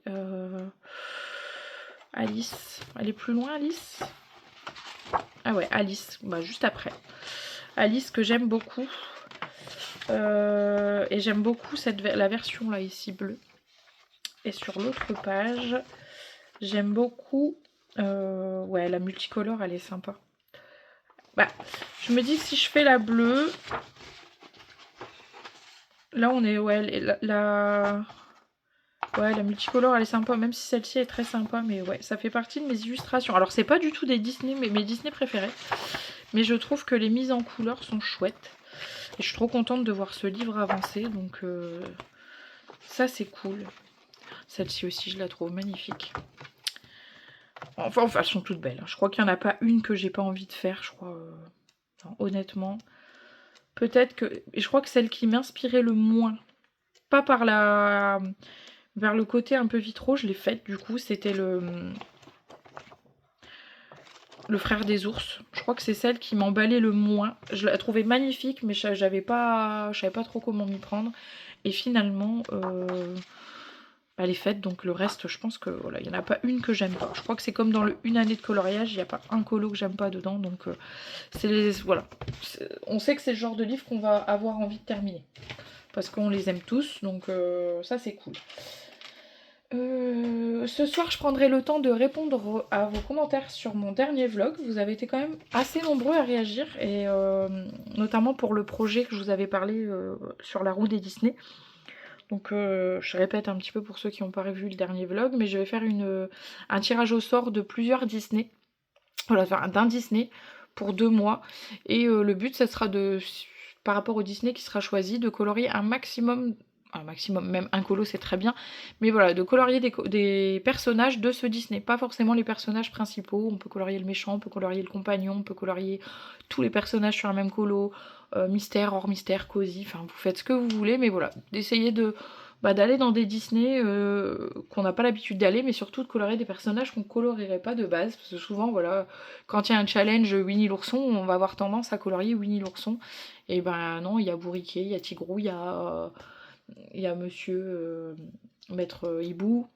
Alice. Elle est plus loin, Alice? Ah ouais, Alice. Bah, juste après. Alice que j'aime beaucoup. Et j'aime beaucoup la version là ici bleue. Et sur l'autre page, j'aime beaucoup... ouais, la multicolore, elle est sympa. Bah, je me dis que si je fais la bleue, là on est, ouais, la multicolore elle est sympa, même si celle-ci est très sympa, mais ouais, ça fait partie de mes illustrations. Alors c'est pas du tout des Disney, mais mes Disney préférés, mais je trouve que les mises en couleur sont chouettes. Et je suis trop contente de voir ce livre avancer, donc ça c'est cool. Celle-ci aussi, je la trouve magnifique. Enfin, elles sont toutes belles. Je crois qu'il n'y en a pas une que j'ai pas envie de faire, je crois. Non, honnêtement. Peut-être que... Je crois que celle qui m'inspirait le moins, pas par la... vers le côté un peu vitraux, je l'ai faite du coup, c'était le frère des ours. Je crois que c'est celle qui m'emballait le moins. Je la trouvais magnifique, mais je savais pas trop comment m'y prendre. Et finalement, elle est faite. Donc le reste, je pense que voilà, il n'y en a pas une que j'aime pas. Je crois que c'est comme dans le une année de coloriage, il n'y a pas un colo que j'aime pas dedans. Donc voilà, on sait que c'est le genre de livre qu'on va avoir envie de terminer. Parce qu'on les aime tous, donc ça c'est cool. Ce soir, je prendrai le temps de répondre à vos commentaires sur mon dernier vlog. Vous avez été quand même assez nombreux à réagir, et notamment pour le projet que je vous avais parlé sur la roue des Disney. Donc je répète un petit peu pour ceux qui n'ont pas revu le dernier vlog, mais je vais faire un tirage au sort de plusieurs Disney. Voilà, enfin, d'un Disney pour 2 mois. Et le but, ça sera par rapport au Disney qui sera choisi, de colorier un maximum, même un colo c'est très bien, mais voilà, de colorier des personnages de ce Disney, pas forcément les personnages principaux. On peut colorier le méchant, on peut colorier le compagnon, on peut colorier tous les personnages sur un même colo, mystère, hors mystère, cosy, enfin vous faites ce que vous voulez, mais voilà, d'essayer d'aller dans des Disney qu'on n'a pas l'habitude d'aller, mais surtout de colorier des personnages qu'on colorierait pas de base, parce que souvent, voilà, quand il y a un challenge Winnie l'ourson, on va avoir tendance à colorier Winnie l'ourson, et ben non, il y a Bourriquet, il y a Tigrou, il y a Monsieur Maître Hibou,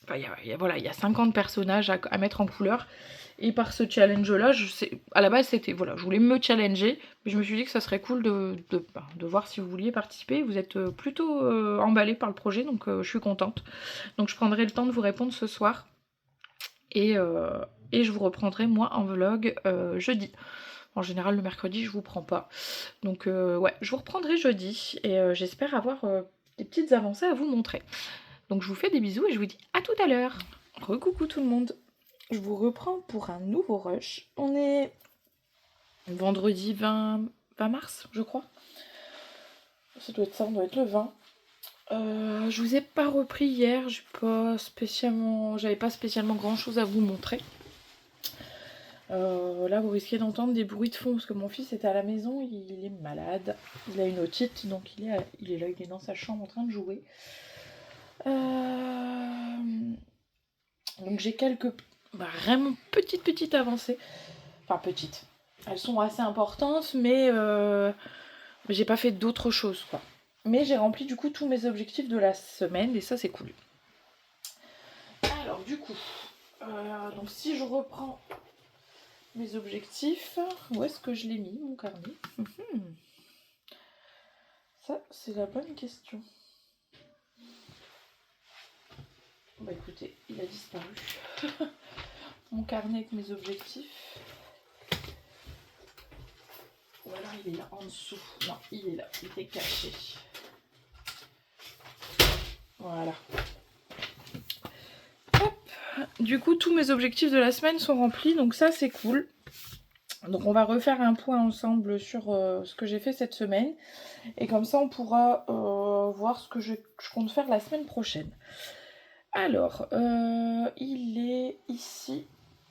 enfin il y a 50 personnages à mettre en couleur. Et par ce challenge-là, à la base, c'était, voilà, je voulais me challenger, mais je me suis dit que ça serait cool de voir si vous vouliez participer. Vous êtes plutôt emballé par le projet, donc je suis contente. Donc je prendrai le temps de vous répondre ce soir. Et je vous reprendrai, moi, en vlog jeudi. En général, le mercredi, je vous prends pas. Donc ouais, je vous reprendrai jeudi. Et j'espère avoir des petites avancées à vous montrer. Donc je vous fais des bisous et je vous dis à tout à l'heure. Recoucou tout le monde. Je vous reprends pour un nouveau rush. On est vendredi 20 mars, je crois. Ça doit être ça, on doit être le 20. Je vous ai pas repris hier, j'avais pas spécialement grand chose à vous montrer. Là, vous risquez d'entendre des bruits de fond parce que mon fils est à la maison, il est malade. Il a une otite, donc il est là, il est dans sa chambre en train de jouer. Donc j'ai quelques vraiment petites avancées. Enfin, petites. Elles sont assez importantes, mais j'ai pas fait d'autres choses, quoi. Mais j'ai rempli du coup tous mes objectifs de la semaine et ça c'est cool. Alors du coup, donc si je reprends mes objectifs, où est-ce que je l'ai mis mon carnet? Ça c'est la bonne question. Bah écoutez, il a disparu. Mon carnet avec mes objectifs. Ou alors il est là en dessous. Non, il est là, il était caché. Voilà. Hop. Du coup, tous mes objectifs de la semaine sont remplis, donc ça c'est cool. Donc on va refaire un point ensemble sur ce que j'ai fait cette semaine. Et comme ça on pourra voir ce que je compte faire la semaine prochaine. Alors, il est ici.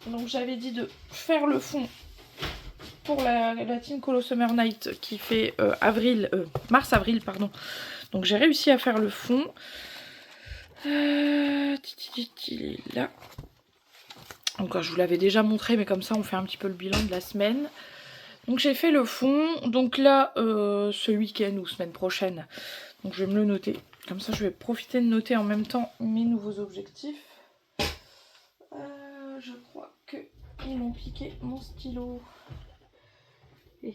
Donc j'avais dit de faire le fond pour la Team Colo Summer Night qui fait mars-avril, pardon. Donc j'ai réussi à faire le fond. Il est là. Donc je vous l'avais déjà montré, mais comme ça on fait un petit peu le bilan de la semaine. Donc j'ai fait le fond. Donc là, ce week-end ou semaine prochaine, donc je vais me le noter. Comme ça je vais profiter de noter en même temps mes nouveaux objectifs. Je crois qu'ils m'ont piqué mon stylo. Ben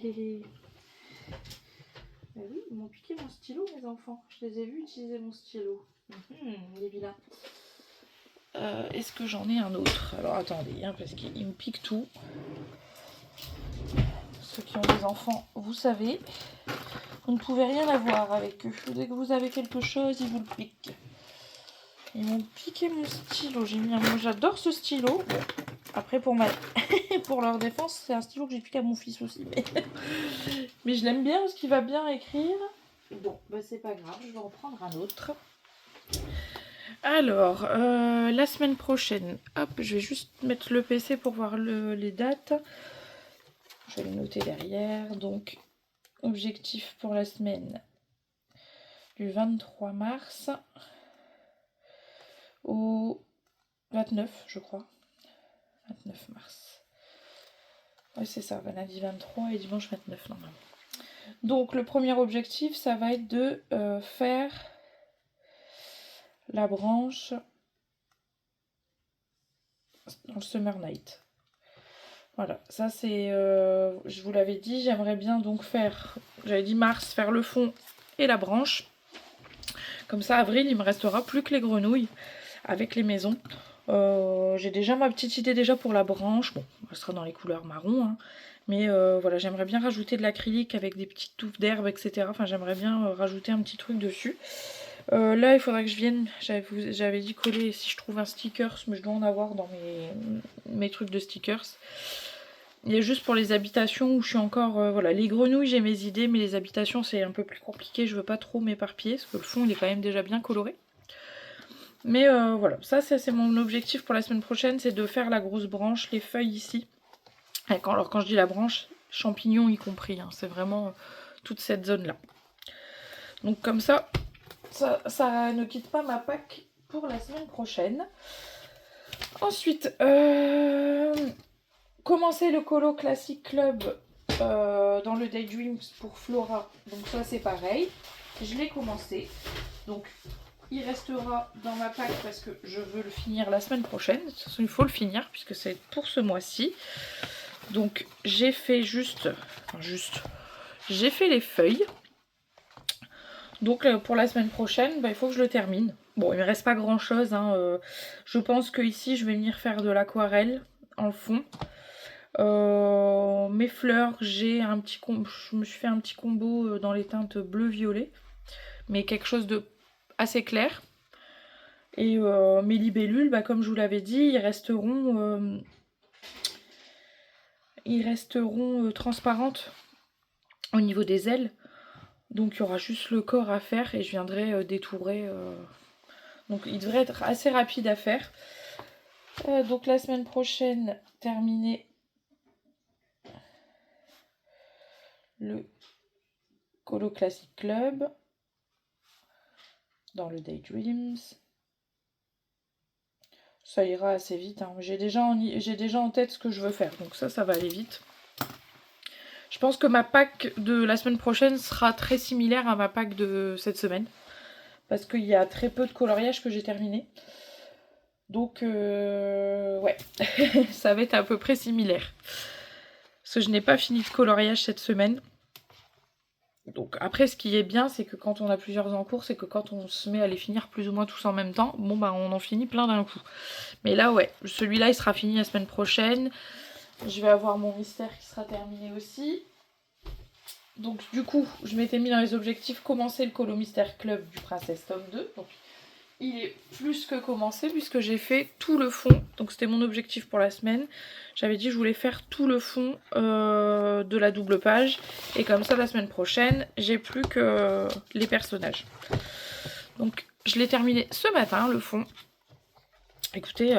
oui, ils m'ont piqué mon stylo, mes enfants. Je les ai vus utiliser mon stylo. Il est vilain. Est-ce que j'en ai un autre? Alors attendez, hein, parce qu'ils me piquent tout. Ceux qui ont des enfants, vous savez, vous ne pouvez rien avoir avec eux. Dès que vous avez quelque chose, ils vous le piquent. Ils m'ont piqué mon stylo. J'adore ce stylo. Bon, après, pour leur défense, c'est un stylo que j'ai piqué à mon fils aussi. Mais je l'aime bien parce qu'il va bien écrire. Bon, bah c'est pas grave, je vais en prendre un autre. Alors, la semaine prochaine, hop, je vais juste mettre le PC pour voir les dates. Je vais les noter derrière. Donc, objectif pour la semaine du 23 mars au 29, je crois. 29 mars. Oui, c'est ça, lundi 23 et dimanche 29, normalement. Donc, le premier objectif, ça va être de faire la branche dans le Summer Night. Voilà, ça c'est, je vous l'avais dit, j'aimerais bien donc faire, j'avais dit mars, faire le fond et la branche. Comme ça, avril, il me restera plus que les grenouilles avec les maisons. J'ai déjà ma petite idée déjà pour la branche. Bon, elle sera dans les couleurs marron, hein. Mais voilà, j'aimerais bien rajouter de l'acrylique avec des petites touffes d'herbe, etc. Enfin, j'aimerais bien rajouter un petit truc dessus. Là, il faudrait que je vienne. J'avais dit coller si je trouve un stickers, mais je dois en avoir dans mes trucs de stickers. Il y a juste pour les habitations où je suis encore... voilà, les grenouilles, j'ai mes idées, mais les habitations, c'est un peu plus compliqué. Je veux pas trop m'éparpiller, parce que le fond, il est quand même déjà bien coloré. Mais voilà, ça c'est mon objectif pour la semaine prochaine, c'est de faire la grosse branche, les feuilles ici. Alors quand je dis la branche, champignons y compris, hein, c'est vraiment toute cette zone-là. Donc comme ça ne quitte pas ma pack pour la semaine prochaine. Ensuite, commencer le colo classique club dans le Daydreams pour Flora. Donc ça c'est pareil, je l'ai commencé. Donc il restera dans ma pack parce que je veux le finir la semaine prochaine. De toute façon, il faut le finir puisque c'est pour ce mois-ci. Donc, j'ai fait j'ai fait les feuilles. Donc, pour la semaine prochaine, il faut que je le termine. Bon, il ne me reste pas grand-chose, hein. Je pense que ici, je vais venir faire de l'aquarelle en fond. Mes fleurs, je me suis fait un petit combo dans les teintes bleu-violet. Mais quelque chose de assez clair. Et mes libellules, comme je vous l'avais dit, ils resteront transparentes au niveau des ailes. Donc il y aura juste le corps à faire et je viendrai détourer. Donc il devrait être assez rapide à faire. Donc la semaine prochaine, terminer le Colo Classic Club dans le Daydreams. Ça ira assez vite, hein. J'ai déjà en tête ce que je veux faire, donc ça va aller vite. Je pense que ma pack de la semaine prochaine sera très similaire à ma pack de cette semaine. Parce qu'il y a très peu de coloriage que j'ai terminé. Donc, ouais, ça va être à peu près similaire. Parce que je n'ai pas fini de coloriage cette semaine. Donc après, ce qui est bien, c'est que quand on a plusieurs en cours, c'est que quand on se met à les finir plus ou moins tous en même temps, bon on en finit plein d'un coup. Mais là, ouais, celui-là, il sera fini la semaine prochaine. Je vais avoir mon mystère qui sera terminé aussi. Donc du coup, je m'étais mis dans les objectifs commencer le Colo Mystère Club du Princesse Tome 2. Donc il est plus que commencé puisque j'ai fait tout le fond. Donc c'était mon objectif pour la semaine. J'avais dit que je voulais faire tout le fond de la double page. Et comme ça, la semaine prochaine, j'ai plus que les personnages. Donc je l'ai terminé ce matin, le fond. Écoutez,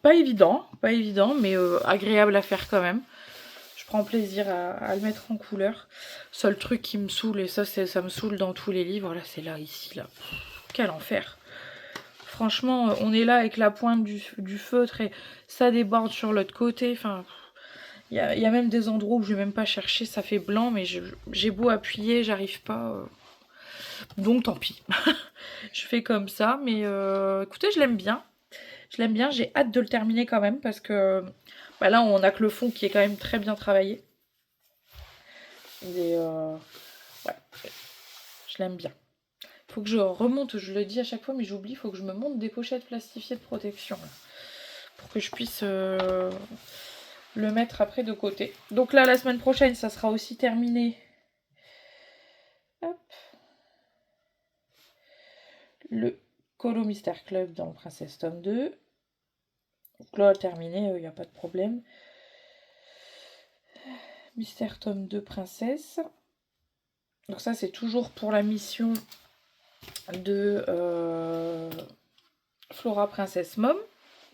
pas évident, mais agréable à faire quand même. Je prends plaisir à le mettre en couleur. Seul truc qui me saoule, et ça me saoule dans tous les livres, là c'est là, ici, là. Quel enfer. Franchement, on est là avec la pointe du feutre et ça déborde sur l'autre côté. Enfin, il y a même des endroits où je vais même pas chercher, ça fait blanc, mais j'ai beau appuyer, j'arrive pas. Donc tant pis. Je fais comme ça, mais écoutez, je l'aime bien. J'ai hâte de le terminer quand même parce que là, on a que le fond qui est quand même très bien travaillé. Et ouais, je l'aime bien. Il faut que je remonte, je le dis à chaque fois, mais j'oublie, il faut que je me monte des pochettes plastifiées de protection. Là, pour que je puisse le mettre après de côté. Donc là, la semaine prochaine, ça sera aussi terminé. Hop. Le Colo Mystère Club dans le Princesse Tome 2. Donc là, terminé, il n'y a pas de problème. Mystère Tome 2 Princesse. Donc ça, c'est toujours pour la mission de Flora Princesse Mom.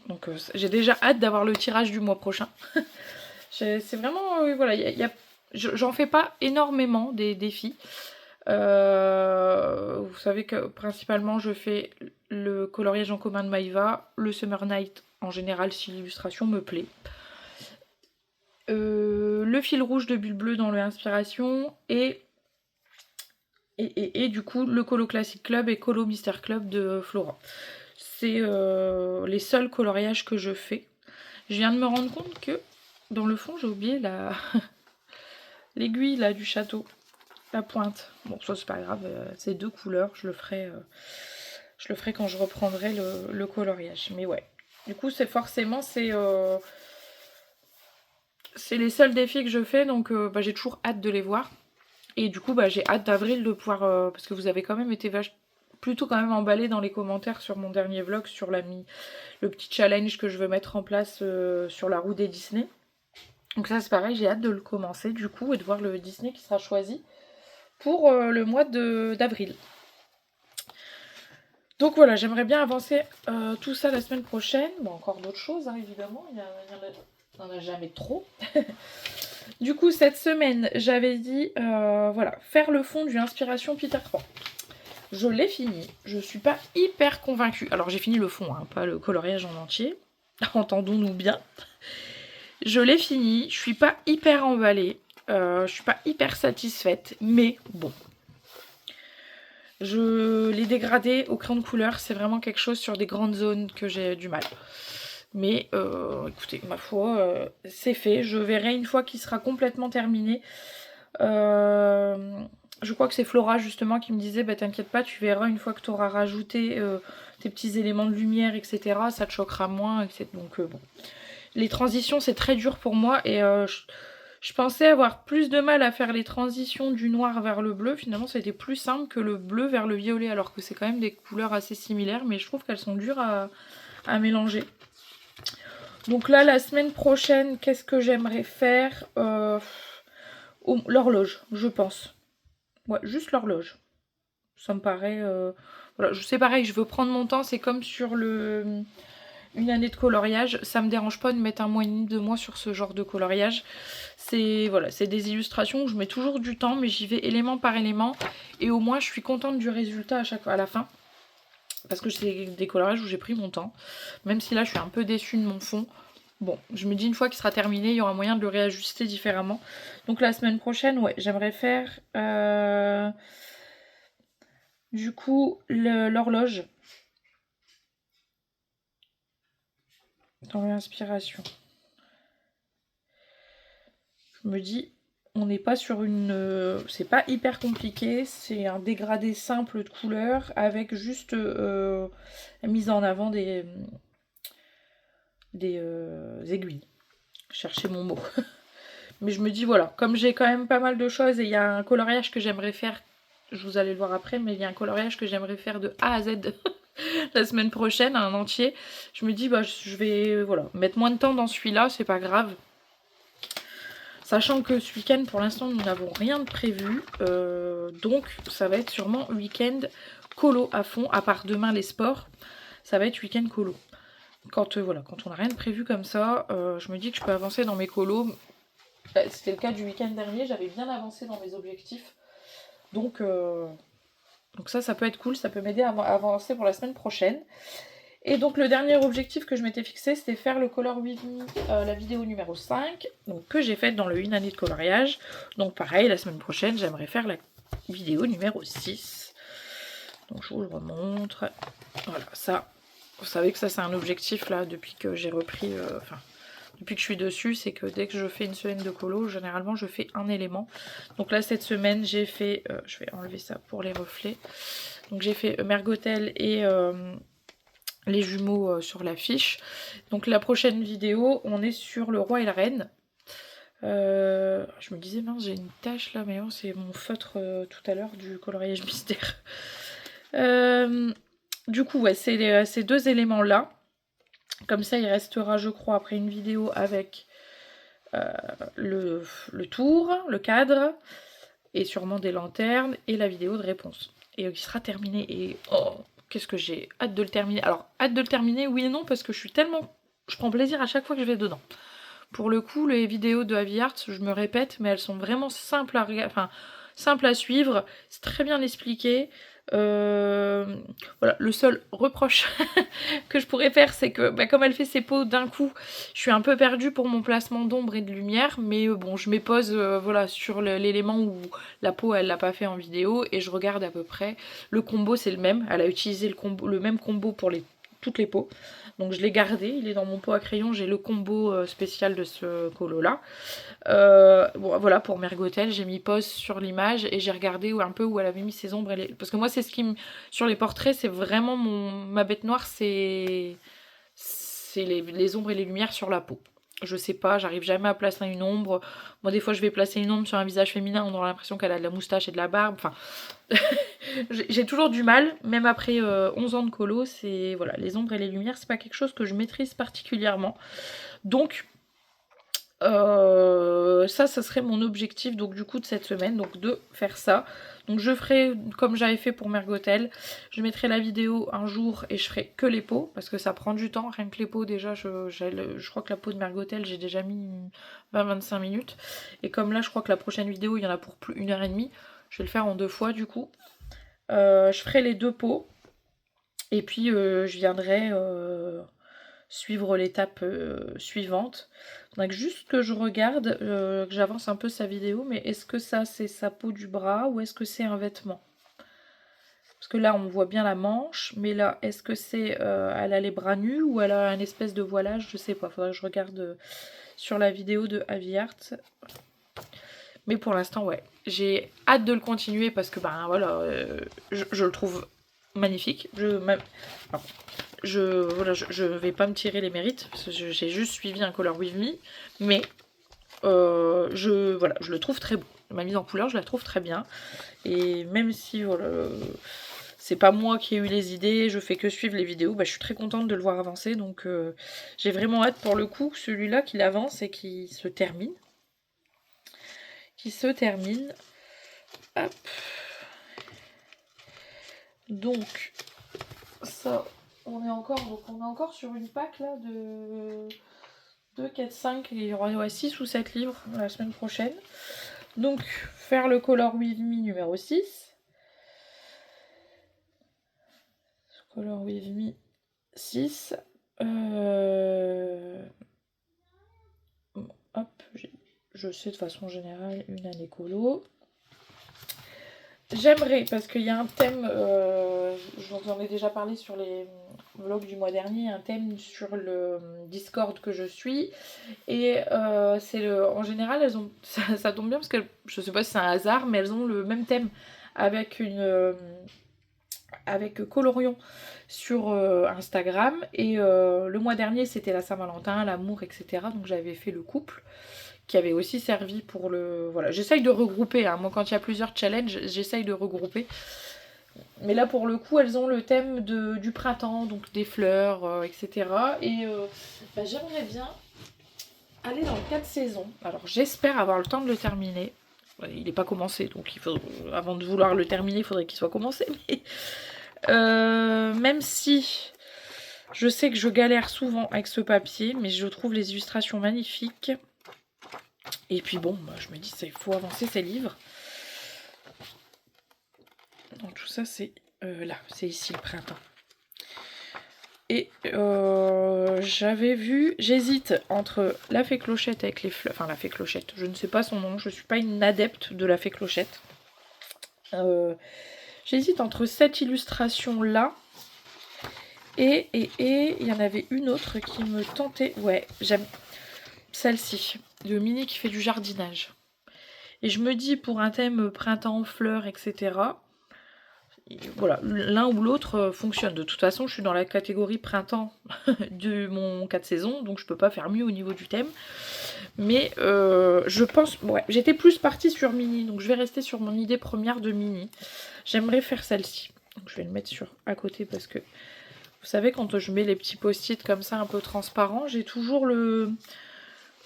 Donc j'ai déjà hâte d'avoir le tirage du mois prochain. C'est vraiment, voilà, j'en fais pas énormément des défis. Vous savez que principalement je fais le coloriage en commun de Maïva, le Summer Night en général si l'illustration me plaît. Le fil rouge de Bulle Bleue dans le Inspiration et Et du coup, le Colo Classic Club et Colo Mister Club de Flora. C'est les seuls coloriages que je fais. Je viens de me rendre compte que dans le fond, j'ai oublié l'aiguille là du château, la pointe. Bon, ça c'est pas grave, c'est 2 couleurs, je le ferai quand je reprendrai le coloriage. Mais ouais, du coup c'est forcément c'est les seuls défis que je fais, donc j'ai toujours hâte de les voir. Et du coup j'ai hâte d'avril de pouvoir, parce que vous avez quand même été plutôt quand même emballé dans les commentaires sur mon dernier vlog, sur le petit challenge que je veux mettre en place sur la roue des Disney. Donc ça c'est pareil, j'ai hâte de le commencer du coup et de voir le Disney qui sera choisi pour le mois d'avril. Donc voilà, j'aimerais bien avancer tout ça la semaine prochaine. Bon, encore d'autres choses, hein, évidemment, il n'y en a jamais trop. Du coup, cette semaine, j'avais dit, voilà, faire le fond du Inspiration Peter Pan. Je l'ai fini, je suis pas hyper convaincue. Alors j'ai fini le fond, hein, pas le coloriage en entier, entendons-nous bien. Je l'ai fini, je suis pas hyper emballée, je suis pas hyper satisfaite, mais bon. Les dégradés au crayon de couleur, c'est vraiment quelque chose sur des grandes zones que j'ai du mal. Mais écoutez, ma foi, c'est fait. Je verrai une fois qu'il sera complètement terminé. Je crois que c'est Flora justement qui me disait t'inquiète pas, tu verras une fois que tu auras rajouté tes petits éléments de lumière, etc. Ça te choquera moins, etc. Donc bon. Les transitions, c'est très dur pour moi et je pensais avoir plus de mal à faire les transitions du noir vers le bleu. Finalement, ça a été plus simple que le bleu vers le violet, alors que c'est quand même des couleurs assez similaires, mais je trouve qu'elles sont dures à mélanger. Donc là, la semaine prochaine, qu'est-ce que j'aimerais faire l'horloge, je pense. Ouais, juste l'horloge. Ça me paraît... Voilà, c'est pareil, je veux prendre mon temps. C'est comme sur une année de coloriage. Ça me dérange pas de mettre 1 mois et demi, 2 mois sur ce genre de coloriage. C'est voilà, c'est des illustrations où je mets toujours du temps, mais j'y vais élément par élément. Et au moins, je suis contente du résultat à la fin. Parce que c'est des coloriages où j'ai pris mon temps. Même si là, je suis un peu déçue de mon fond. Bon, je me dis une fois qu'il sera terminé, il y aura moyen de le réajuster différemment. Donc la semaine prochaine, ouais, j'aimerais faire du coup l'horloge dans l'inspiration. Je me dis, on n'est pas sur une... c'est pas hyper compliqué, c'est un dégradé simple de couleurs avec juste la mise en avant des aiguilles. Chercher mon mot. Mais je me dis, voilà, comme j'ai quand même pas mal de choses et il y a un coloriage que j'aimerais faire, vous allez le voir après, mais il y a un coloriage que j'aimerais faire de A à Z la semaine prochaine, un entier. Je me dis, je vais voilà, mettre moins de temps dans celui-là, c'est pas grave. Sachant que ce week-end, pour l'instant, nous n'avons rien de prévu. Donc, ça va être sûrement week-end colo à fond, à part demain les sports. Ça va être week-end colo. Quand on n'a rien de prévu comme ça, je me dis que je peux avancer dans mes colos. C'était le cas du week-end dernier, j'avais bien avancé dans mes objectifs. Donc ça peut être cool, ça peut m'aider à avancer pour la semaine prochaine. Et donc le dernier objectif que je m'étais fixé, c'était faire le Color With Me, la vidéo numéro 5, donc, que j'ai faite dans le 1 année de coloriage. Donc pareil, la semaine prochaine, j'aimerais faire la vidéo numéro 6. Donc je vous le remontre. Voilà, ça, vous savez que ça c'est un objectif là, depuis que j'ai repris... depuis que je suis dessus, c'est que dès que je fais une semaine de colo, généralement je fais un élément. Donc là cette semaine j'ai fait, je vais enlever ça pour les reflets. Donc j'ai fait Mergotel et les jumeaux sur l'affiche. Donc la prochaine vidéo, on est sur le roi et la reine. Je me disais mince, j'ai une tache là, mais non, c'est mon feutre tout à l'heure du coloriage mystère. Du coup ouais, c'est ces 2 éléments là. Comme ça, il restera, je crois, après une vidéo avec le tour, le cadre, et sûrement des lanternes, et la vidéo de réponse. Et qui sera terminée. Et oh, qu'est-ce que j'ai hâte de le terminer. Alors, hâte de le terminer, oui et non, parce que je prends plaisir à chaque fois que je vais dedans. Pour le coup, les vidéos de Heavy Art, je me répète, mais elles sont vraiment simples à suivre. C'est très bien expliqué. Voilà, le seul reproche que je pourrais faire, c'est que comme elle fait ses peaux d'un coup, je suis un peu perdue pour mon placement d'ombre et de lumière, mais bon, je m'épose voilà, sur l'élément où la peau elle l'a pas fait en vidéo et je regarde à peu près. Le combo c'est le même, elle a utilisé le même combo pour toutes les peaux. Donc je l'ai gardé, il est dans mon pot à crayon, j'ai le combo spécial de ce colo là. Bon, voilà, pour Mergotel, j'ai mis pause sur l'image et j'ai regardé un peu où elle avait mis ses ombres. Parce que moi, c'est ce qui me... Sur les portraits, c'est vraiment ma bête noire, c'est les ombres et les lumières sur la peau. Je sais pas, j'arrive jamais à placer une ombre. Moi, des fois, je vais placer une ombre sur un visage féminin, on aura l'impression qu'elle a de la moustache et de la barbe. Enfin, j'ai toujours du mal, même après 11 ans de colo, c'est... Voilà, les ombres et les lumières, c'est pas quelque chose que je maîtrise particulièrement. Donc... ça serait mon objectif donc du coup de cette semaine, donc de faire ça. Donc je ferai comme j'avais fait pour Mergotel, je mettrai la vidéo un jour et je ferai que les peaux parce que ça prend du temps, rien que les peaux déjà, je crois que la peau de Mergotel j'ai déjà mis 20-25 minutes et comme là je crois que la prochaine vidéo il y en a pour plus 1h30, je vais le faire en 2 fois du coup. Je ferai les 2 peaux et puis je viendrai suivre l'étape suivante. Donc juste que je regarde, que j'avance un peu sa vidéo, mais est-ce que ça c'est sa peau du bras ou est-ce que c'est un vêtement? Parce que là on voit bien la manche, mais là est-ce que c'est elle a les bras nus ou elle a un espèce de voilage? Je sais pas, faudrait que je regarde sur la vidéo de Aviart. Mais pour l'instant ouais, j'ai hâte de le continuer parce que ben voilà, je le trouve magnifique. Je vais pas me tirer les mérites, parce que j'ai juste suivi un Color With Me, mais je le trouve très beau. Ma mise en couleur, je la trouve très bien. Et même si voilà, c'est pas moi qui ai eu les idées, je fais que suivre les vidéos, je suis très contente de le voir avancer. Donc j'ai vraiment hâte pour le coup, celui-là, qu'il avance et qu'il se termine. Hop. Donc, ça... On est encore sur une pack là de 2, 4, 5, il y aura 6 ou 7 livres la semaine prochaine. Donc, faire le Color With Me numéro 6. Color With Me 6. Hop, je sais de façon générale une année colo. J'aimerais, parce qu'il y a un thème, je vous en ai déjà parlé sur les vlogs du mois dernier, un thème sur le Discord que je suis. Et en général, elles ont, ça tombe bien parce que je sais pas si c'est un hasard, mais elles ont le même thème avec avec Colorion sur Instagram. Et le mois dernier, c'était la Saint-Valentin, l'amour, etc. Donc j'avais fait le couple, qui avait aussi servi pour le... Voilà, j'essaye de regrouper, hein. Moi quand il y a plusieurs challenges, j'essaye de regrouper. Mais là pour le coup, elles ont le thème du printemps, donc des fleurs, etc. Et j'aimerais bien aller dans le 4 saisons. Alors j'espère avoir le temps de le terminer. Il n'est pas commencé, donc avant de vouloir le terminer, il faudrait qu'il soit commencé. Mais même si je sais que je galère souvent avec ce papier, mais je trouve les illustrations magnifiques. Et puis bon, je me dis, il faut avancer ces livres. Donc tout ça, c'est là, c'est ici le printemps. Et j'avais vu, j'hésite entre la fée clochette avec les fleurs, enfin la fée clochette, je ne sais pas son nom, je ne suis pas une adepte de la fée clochette. J'hésite entre cette illustration là et il y en avait une autre qui me tentait. Ouais, j'aime celle-ci, de Minnie qui fait du jardinage. Et je me dis pour un thème printemps, fleurs, etc. Voilà, l'un ou l'autre fonctionne. De toute façon, je suis dans la catégorie printemps de mon 4 saisons, donc je peux pas faire mieux au niveau du thème. Mais je pense... Ouais, j'étais plus partie sur Minnie, donc je vais rester sur mon idée première de Minnie. J'aimerais faire celle-ci. Donc je vais le mettre à côté parce que... Vous savez, quand je mets les petits post-it comme ça, un peu transparents, j'ai toujours le...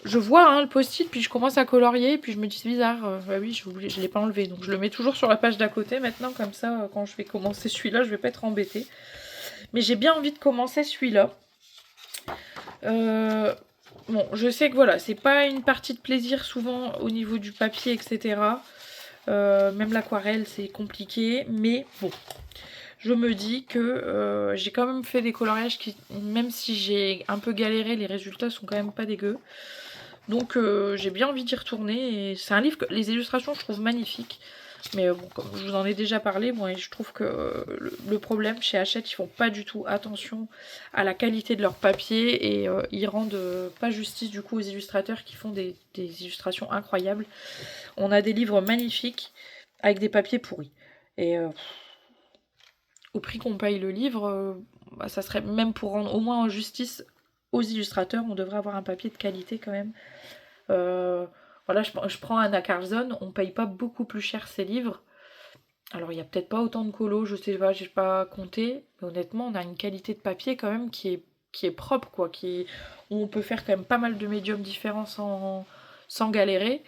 Je vois le post-it, puis je commence à colorier, puis je me dis c'est bizarre, bah oui, je ne l'ai pas enlevé. Donc je le mets toujours sur la page d'à côté maintenant, comme ça, quand je vais commencer celui-là, je vais pas être embêtée. Mais j'ai bien envie de commencer celui-là. Bon, je sais que voilà, c'est pas une partie de plaisir souvent au niveau du papier, etc. Même l'aquarelle, c'est compliqué. Mais bon, je me dis que j'ai quand même fait des coloriages qui, même si j'ai un peu galéré, les résultats sont quand même pas dégueux. Donc j'ai bien envie d'y retourner. Et c'est un livre que les illustrations, je trouve magnifiques. Mais bon, comme je vous en ai déjà parlé, moi je trouve que le problème chez Hachette, ils font pas du tout attention à la qualité de leur papier et ils rendent pas justice du coup aux illustrateurs qui font des illustrations incroyables. On a des livres magnifiques avec des papiers pourris. Et au prix qu'on paye le livre, bah, ça serait même pour rendre au moins en justice aux illustrateurs, on devrait avoir un papier de qualité quand même. Voilà, je prends Anna Carlson, on paye pas beaucoup plus cher ses livres. Alors il y a peut-être pas autant de colos, je sais pas, j'ai pas compté, mais honnêtement on a une qualité de papier quand même qui est propre, quoi, où on peut faire quand même pas mal de médiums différents sans galérer.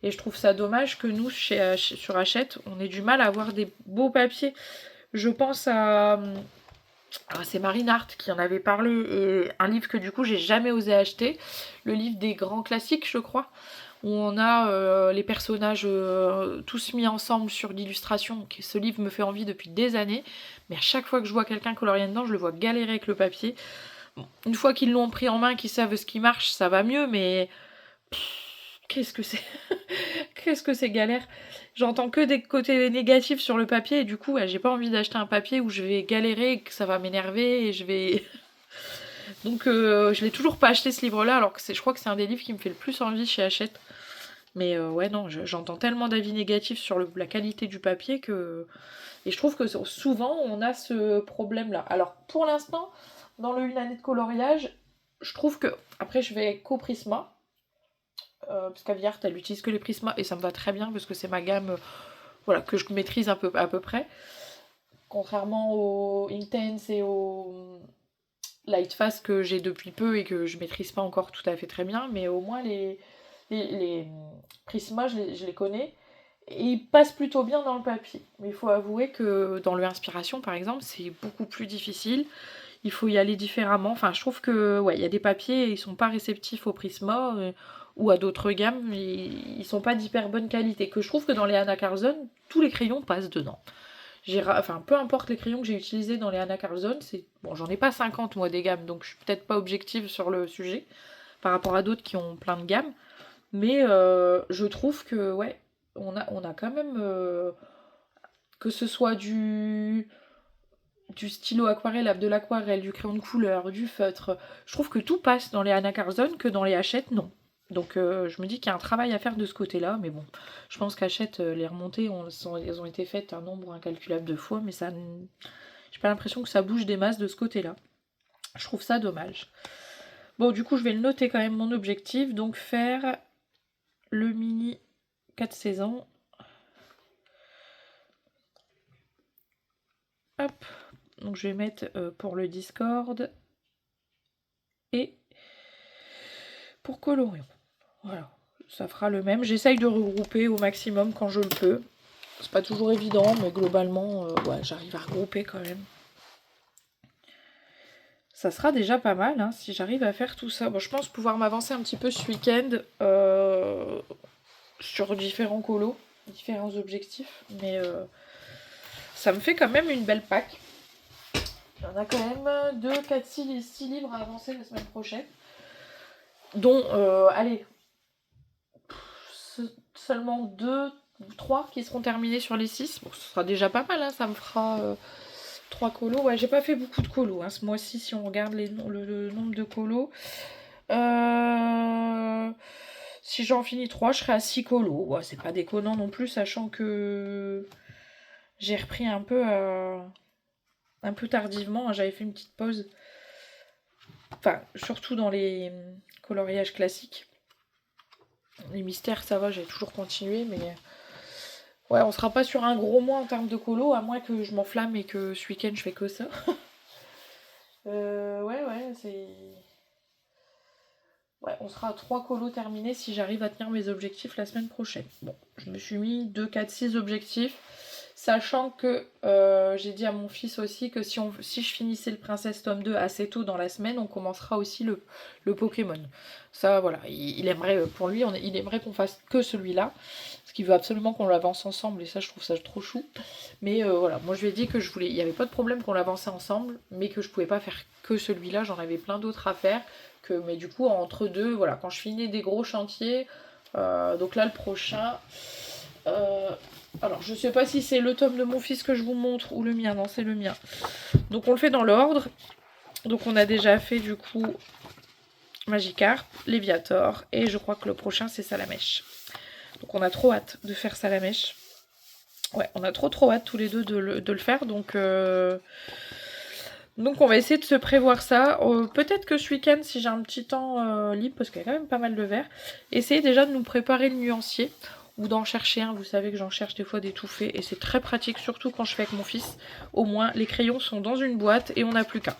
Et je trouve ça dommage que nous, sur Hachette, on ait du mal à avoir des beaux papiers. Je pense à... c'est Marine Hart qui en avait parlé, et un livre que du coup j'ai jamais osé acheter, le livre des grands classiques, je crois, où on a les personnages tous mis ensemble sur l'illustration. Ce livre me fait envie depuis des années, mais à chaque fois que je vois quelqu'un colorier dedans, je le vois galérer avec le papier. Bon, une fois qu'ils l'ont pris en main, qu'ils savent ce qui marche, ça va mieux, mais qu'est-ce que c'est qu'est-ce que c'est galère. J'entends que des côtés négatifs sur le papier et du coup, ouais, j'ai pas envie d'acheter un papier où je vais galérer et que ça va m'énerver et je vais... Donc je l'ai toujours pas acheté ce livre-là, alors que je crois que c'est un des livres qui me fait le plus envie chez Hachette. Mais ouais, non, j'entends tellement d'avis négatifs sur la qualité du papier que... Et je trouve que souvent, on a ce problème-là. Alors, pour l'instant, dans le une année de coloriage, je trouve que... Après, je vais qu'au Prisma. Parce qu'Aviart, elle utilise que les Prisma et ça me va très bien parce que c'est ma gamme voilà, que je maîtrise à peu près. Contrairement au Intense et au Lightfast que j'ai depuis peu et que je maîtrise pas encore tout à fait très bien, mais au moins les Prisma, je les connais. Et ils passent plutôt bien dans le papier. Mais il faut avouer que dans le Inspiration, par exemple, c'est beaucoup plus difficile. Il faut y aller différemment. Enfin, je trouve que ouais, il y a des papiers, ils sont pas réceptifs au Prisma ou à d'autres gammes, mais ils sont pas d'hyper bonne qualité. Que je trouve que dans les Anna Carlson, tous les crayons passent dedans. Enfin, peu importe les crayons que j'ai utilisés dans les Anna Carlson, bon, j'en ai pas 50 moi des gammes, donc je suis peut-être pas objective sur le sujet par rapport à d'autres qui ont plein de gammes. Mais je trouve que ouais, on a quand même que ce soit du stylo aquarelle, de l'aquarelle, du crayon de couleur, du feutre. Je trouve que tout passe dans les Anna Carlson, que dans les Hachette, non. Donc je me dis qu'il y a un travail à faire de ce côté-là, mais bon, je pense qu'Hachette, les remontées, elles ont été faites un nombre incalculable de fois, mais ça, j'ai pas l'impression que ça bouge des masses de ce côté-là. Je trouve ça dommage. Bon, du coup, je vais le noter quand même mon objectif, donc faire le mini 4 saisons. Hop, donc je vais mettre pour le Discord et pour Colorion. Voilà, ça fera le même. J'essaye de regrouper au maximum quand je le peux. C'est pas toujours évident, mais globalement, ouais, j'arrive à regrouper quand même. Ça sera déjà pas mal hein, si j'arrive à faire tout ça. Bon, je pense pouvoir m'avancer un petit peu ce week-end sur différents colos, différents objectifs. Mais ça me fait quand même une belle pack. Il y en a quand même 2, 4, 6 livres à avancer la semaine prochaine. Dont, allez, seulement 2 ou 3 qui seront terminés sur les 6. Bon, ce sera déjà pas mal, hein, ça me fera 3 colos. Ouais, j'ai pas fait beaucoup de colos hein, ce mois-ci si on regarde le nombre de colos. Si j'en finis 3, je serai à 6 colos. Ouais, c'est pas déconnant non plus, sachant que j'ai repris un peu tardivement. J'avais fait une petite pause. Enfin, surtout dans les coloriages classiques. Les mystères, ça va, j'ai toujours continué, mais ouais, on sera pas sur un gros mois en termes de colo, à moins que je m'enflamme et que ce week-end je fais que ça. Ouais, c'est... Ouais, on sera à 3 colos terminés si j'arrive à tenir mes objectifs la semaine prochaine. Bon, je me suis mis 2, 4, 6 objectifs. Sachant que j'ai dit à mon fils aussi que si je finissais le Princesse tome 2 assez tôt dans la semaine, on commencera aussi le Pokémon. Ça, voilà, il aimerait, pour lui, il aimerait qu'on fasse que celui-là. Parce qu'il veut absolument qu'on l'avance ensemble, et ça, je trouve ça trop chou. Mais voilà, moi je lui ai dit que il n'y avait pas de problème qu'on l'avançait ensemble, mais que je pouvais pas faire que celui-là, j'en avais plein d'autres à faire. Mais du coup, entre deux, voilà, quand je finis des gros chantiers, donc là, le prochain... alors, je sais pas si c'est le tome de mon fils que je vous montre ou le mien. Non, c'est le mien. Donc, on le fait dans l'ordre. Donc, on a déjà fait, du coup, Magikarp, Léviator. Et je crois que le prochain, c'est Salamèche. Donc, on a trop hâte de faire Salamèche. Ouais, on a trop hâte tous les deux de le faire. Donc, on va essayer de se prévoir ça. Peut-être que ce week-end, si j'ai un petit temps libre, parce qu'il y a quand même pas mal de verres, essayer déjà de nous préparer le nuancier. Ou d'en chercher un, vous savez que j'en cherche des fois d'étouffer et c'est très pratique, surtout quand je fais avec mon fils. Au moins, les crayons sont dans une boîte et on n'a plus qu'un.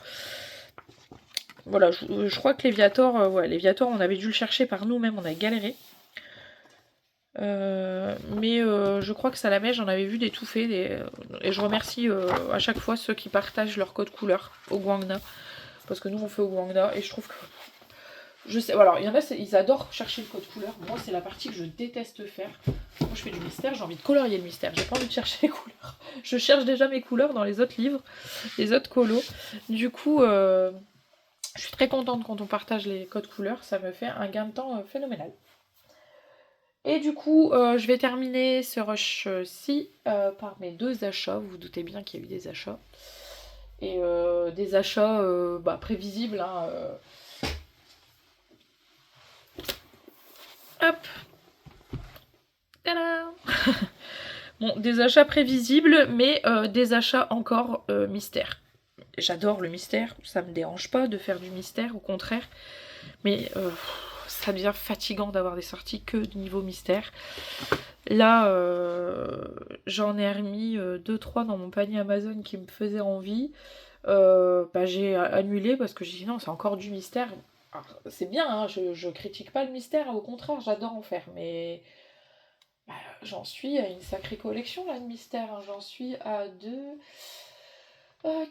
Voilà, je crois que Léviator, Léviator, on avait dû le chercher par nous-mêmes, on a galéré. Mais je crois que Salamèche, j'en avais vu d'étouffer. Et je remercie à chaque fois ceux qui partagent leur code couleur au Guangna. Parce que nous, on fait au Guangna et je trouve que... Je sais, alors il y en a, ils adorent chercher le code couleur. Moi, c'est la partie que je déteste faire. Moi, je fais du mystère, j'ai envie de colorier le mystère. J'ai pas envie de chercher les couleurs. Je cherche déjà mes couleurs dans les autres livres, les autres colos. Du coup, je suis très contente quand on partage les codes couleurs. Ça me fait un gain de temps phénoménal. Et du coup, je vais terminer ce rush-ci par mes 2 achats. Vous vous doutez bien qu'il y a eu des achats. Et des achats prévisibles. Hein, Hop. Tadam. Bon, des achats prévisibles, mais des achats encore mystères. J'adore le mystère, ça me dérange pas de faire du mystère, au contraire. Mais ça devient fatigant d'avoir des sorties que de niveau mystère. Là, j'en ai remis 2-3 dans mon panier Amazon qui me faisaient envie. J'ai annulé parce que j'ai dit non, c'est encore du mystère. C'est bien, hein, je critique pas le mystère, au contraire, j'adore en faire, mais j'en suis à une sacrée collection là de mystères. Hein. J'en suis à 2,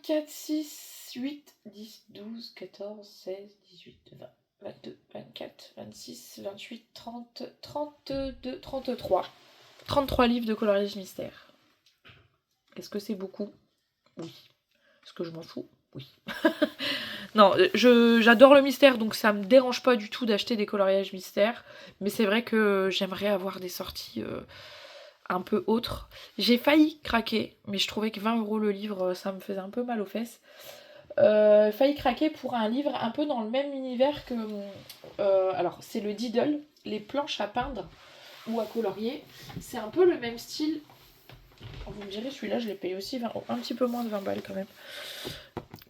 4, 6, 8, 10, 12, 14, 16, 18, 20, 22, 24, 26, 28, 30, 32, 33. 33 livres de coloriage mystère. Est-ce que c'est beaucoup? Oui. Est-ce que je m'en fous? Oui. Non, j'adore le mystère, donc ça me dérange pas du tout d'acheter des coloriages mystères. Mais c'est vrai que j'aimerais avoir des sorties un peu autres. J'ai failli craquer, mais je trouvais que 20 € le livre, ça me faisait un peu mal aux fesses. Failli craquer pour un livre un peu dans le même univers que... alors, c'est le Diddle, les planches à peindre ou à colorier. C'est un peu le même style. Vous me direz, celui-là, je l'ai payé aussi un petit peu moins de 20 balles quand même.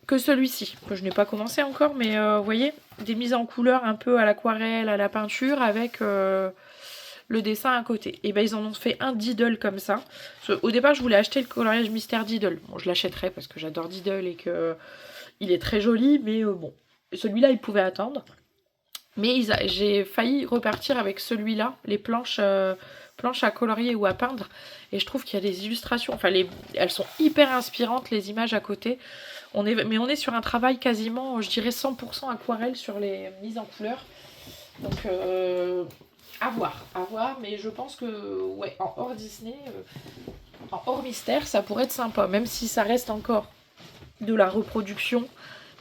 Que celui-ci, que je n'ai pas commencé encore, mais vous voyez, des mises en couleur un peu à l'aquarelle, à la peinture, avec le dessin à côté. Et ben ils en ont fait un Diddle comme ça. Au départ, je voulais acheter le coloriage mystère Diddle. Bon, je l'achèterai parce que j'adore Diddle et que il est très joli, mais bon, celui-là, il pouvait attendre. Mais j'ai failli repartir avec celui-là, les planches à colorier ou à peindre. Et je trouve qu'il y a des illustrations, enfin, elles sont hyper inspirantes, les images à côté. Mais on est sur un travail quasiment, je dirais 100% aquarelle sur les mises en couleur. Donc, à voir. Mais je pense que, ouais, en hors Disney, en hors mystère, ça pourrait être sympa. Même si ça reste encore de la reproduction.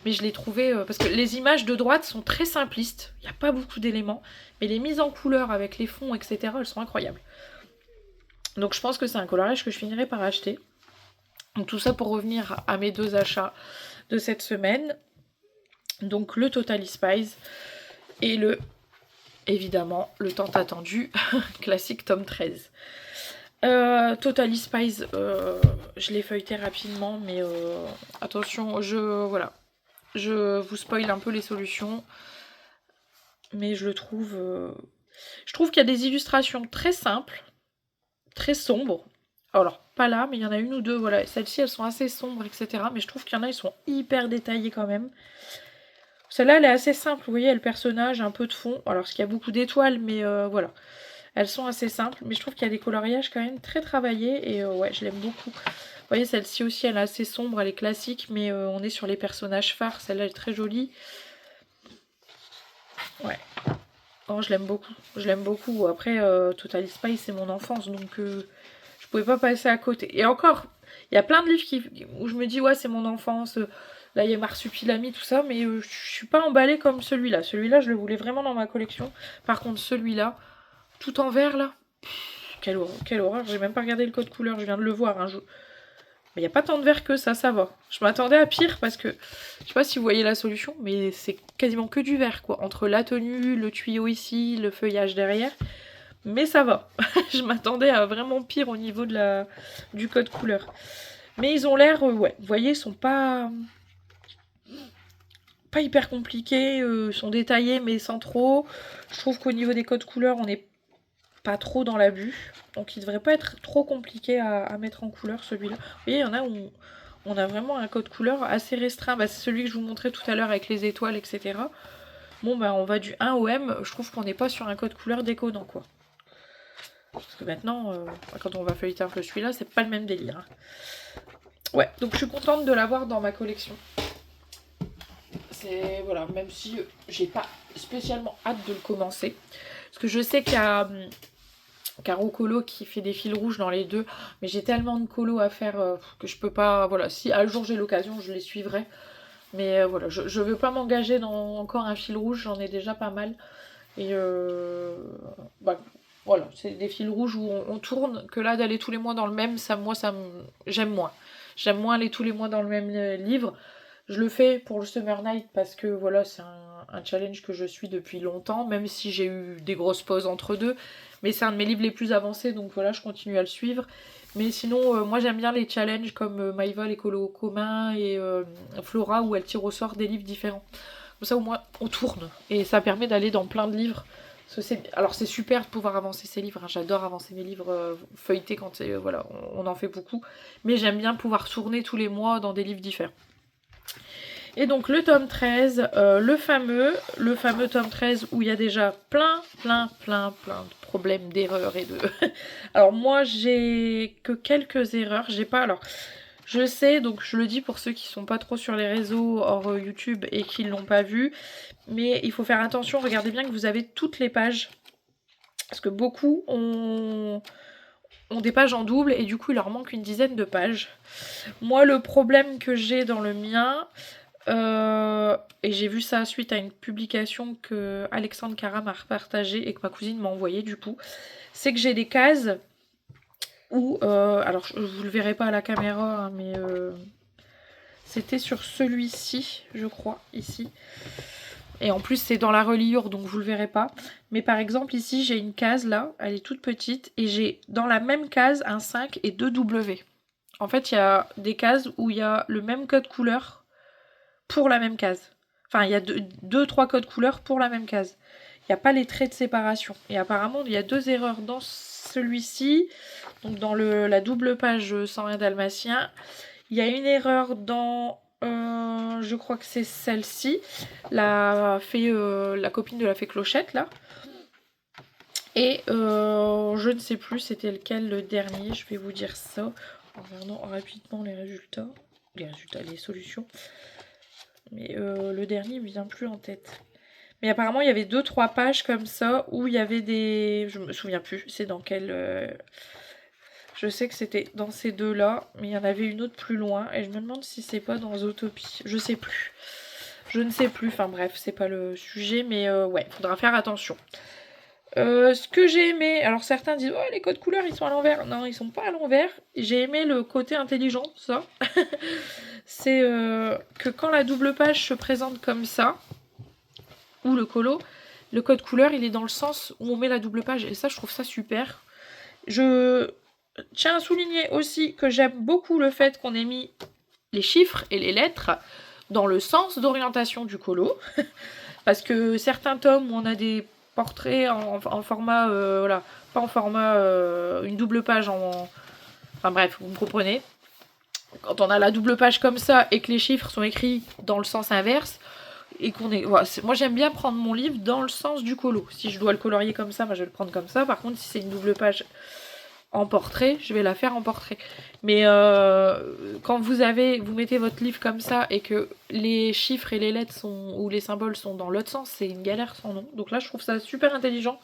Mais je l'ai trouvé, parce que les images de droite sont très simplistes. Il n'y a pas beaucoup d'éléments. Mais les mises en couleur avec les fonds, etc., elles sont incroyables. Donc je pense que c'est un coloriage que je finirai par acheter. Donc tout ça pour revenir à mes 2 achats de cette semaine. Donc le Totally Spies et évidemment, le tant attendu classique tome 13. Totally Spies, je l'ai feuilleté rapidement, mais attention, je vous spoil un peu les solutions. Mais je le trouve... Je trouve qu'il y a des illustrations très simples, très sombres. Alors, pas là, mais il y en a une ou deux, voilà. Celles-ci, elles sont assez sombres, etc. Mais je trouve qu'il y en a, ils sont hyper détaillés quand même. Celle-là, elle est assez simple, vous voyez, elle le personnage, un peu de fond. Alors, parce qu'il y a beaucoup d'étoiles, mais voilà. Elles sont assez simples, mais je trouve qu'il y a des coloriages quand même très travaillés. Et ouais, je l'aime beaucoup. Vous voyez, celle-ci aussi, elle est assez sombre, elle est classique, mais on est sur les personnages phares. Celle-là, elle est très jolie. Ouais. Oh, je l'aime beaucoup. Je l'aime beaucoup. Après, Total Spice, c'est mon enfance, donc je pouvais pas passer à côté. Et encore, il y a plein de livres où je me dis, ouais, c'est mon enfance. Là, il y a Marsupilami, tout ça, mais je suis pas emballée comme celui-là. Celui-là, je le voulais vraiment dans ma collection. Par contre, celui-là, tout en vert, là, quelle horreur, quelle horreur. J'ai même pas regardé le code couleur, je viens de le voir. Hein, mais il n'y a pas tant de vert que ça va. Je m'attendais à pire parce que, je sais pas si vous voyez la solution, mais c'est quasiment que du vert, quoi. Entre la tenue, le tuyau ici, le feuillage derrière. Mais ça va. Je m'attendais à vraiment pire au niveau du code couleur. Mais ils ont l'air, ouais, vous voyez, ils sont pas hyper compliqués, sont détaillés mais sans trop. Je trouve qu'au niveau des codes couleurs, on n'est pas trop dans l'abus. Donc il devrait pas être trop compliqué à mettre en couleur celui-là. Vous voyez, il y en a où on a vraiment un code couleur assez restreint. Bah, c'est celui que je vous montrais tout à l'heure avec les étoiles, etc. Bon, bah on va du 1 au M. Je trouve qu'on n'est pas sur un code couleur déconnant, quoi. Parce que maintenant, quand on va feuilleter un peu celui-là, c'est pas le même délire. Hein. Ouais, donc je suis contente de l'avoir dans ma collection. C'est, voilà, même si j'ai pas spécialement hâte de le commencer. Parce que je sais qu'il y a Caro Colo qui fait des fils rouges dans les deux. Mais j'ai tellement de colos à faire que je peux pas... Voilà, si un jour j'ai l'occasion, je les suivrai. Mais voilà, je veux pas m'engager dans encore un fil rouge, j'en ai déjà pas mal. Et bah, voilà, c'est des fils rouges où on tourne, que là d'aller tous les mois dans le même, j'aime moins. J'aime moins aller tous les mois dans le même livre. Je le fais pour le Summer Night parce que voilà, c'est un challenge que je suis depuis longtemps, même si j'ai eu des grosses pauses entre deux. Mais c'est un de mes livres les plus avancés, donc voilà, je continue à le suivre. Mais sinon, moi j'aime bien les challenges comme Maïva, les colos communs et Flora où elle tire au sort des livres différents. Comme ça au moins on tourne et ça permet d'aller dans plein de livres. Alors c'est super de pouvoir avancer ses livres, hein. J'adore avancer mes livres feuilletés quand voilà, on en fait beaucoup. Mais j'aime bien pouvoir tourner tous les mois dans des livres différents. Et donc le tome 13, le fameux tome 13 où il y a déjà plein de problèmes, d'erreurs et de... Alors moi j'ai que quelques erreurs, j'ai pas... Alors je sais, donc je le dis pour ceux qui sont pas trop sur les réseaux hors YouTube et qui l'ont pas vu, mais il faut faire attention, regardez bien que vous avez toutes les pages, parce que beaucoup ont des pages en double et du coup il leur manque une dizaine de pages. Moi le problème que j'ai dans le mien... et j'ai vu ça suite à une publication que Alexandre Cara m'a repartagée et que ma cousine m'a envoyé du coup, c'est que j'ai des cases où, alors je vous le verrai pas à la caméra, hein, mais c'était sur celui-ci, je crois, ici. Et en plus c'est dans la reliure donc vous le verrez pas. Mais par exemple ici j'ai une case là, elle est toute petite et j'ai dans la même case un 5 et 2 W. En fait il y a des cases où il y a le même code couleur pour la même case. Enfin, il y a deux, trois codes couleurs pour la même case. Il n'y a pas les traits de séparation. Et apparemment, il y a 2 erreurs dans celui-ci. Donc, dans la double page 101 dalmatien. Il y a une erreur dans... je crois que c'est celle-ci. La copine de la fée Clochette, là. Et je ne sais plus c'était lequel le dernier. Je vais vous dire ça en regardant rapidement les résultats. Les solutions. Mais le dernier ne vient plus en tête. Mais apparemment, il y avait 2-3 pages comme ça où il y avait des... Je me souviens plus, c'est dans quel... Je sais que c'était dans ces deux-là, mais il y en avait une autre plus loin. Et je me demande si c'est pas dans Zootopie. Je sais plus. Je ne sais plus. Enfin bref, c'est pas le sujet, mais ouais, faudra faire attention. Ce que j'ai aimé, alors certains disent oh les codes couleurs ils sont à l'envers. Non, ils sont pas à l'envers. J'ai aimé le côté intelligent de ça. C'est que quand la double page se présente comme ça, ou le colo, le code couleur il est dans le sens où on met la double page. Et ça je trouve ça super. Je tiens à souligner aussi que j'aime beaucoup le fait qu'on ait mis les chiffres et les lettres dans le sens d'orientation du colo. Parce que certains tomes où on a des portraits en format, voilà, pas en format une double page enfin bref, vous me comprenez. Quand on a la double page comme ça et que les chiffres sont écrits dans le sens inverse, et qu'on est... Voilà, moi j'aime bien prendre mon livre dans le sens du colo. Si je dois le colorier comme ça, moi je vais le prendre comme ça. Par contre, si c'est une double page en portrait, je vais la faire en portrait. Mais quand vous mettez votre livre comme ça et que les chiffres et les lettres ou les symboles sont dans l'autre sens, c'est une galère sans nom. Donc là, je trouve ça super intelligent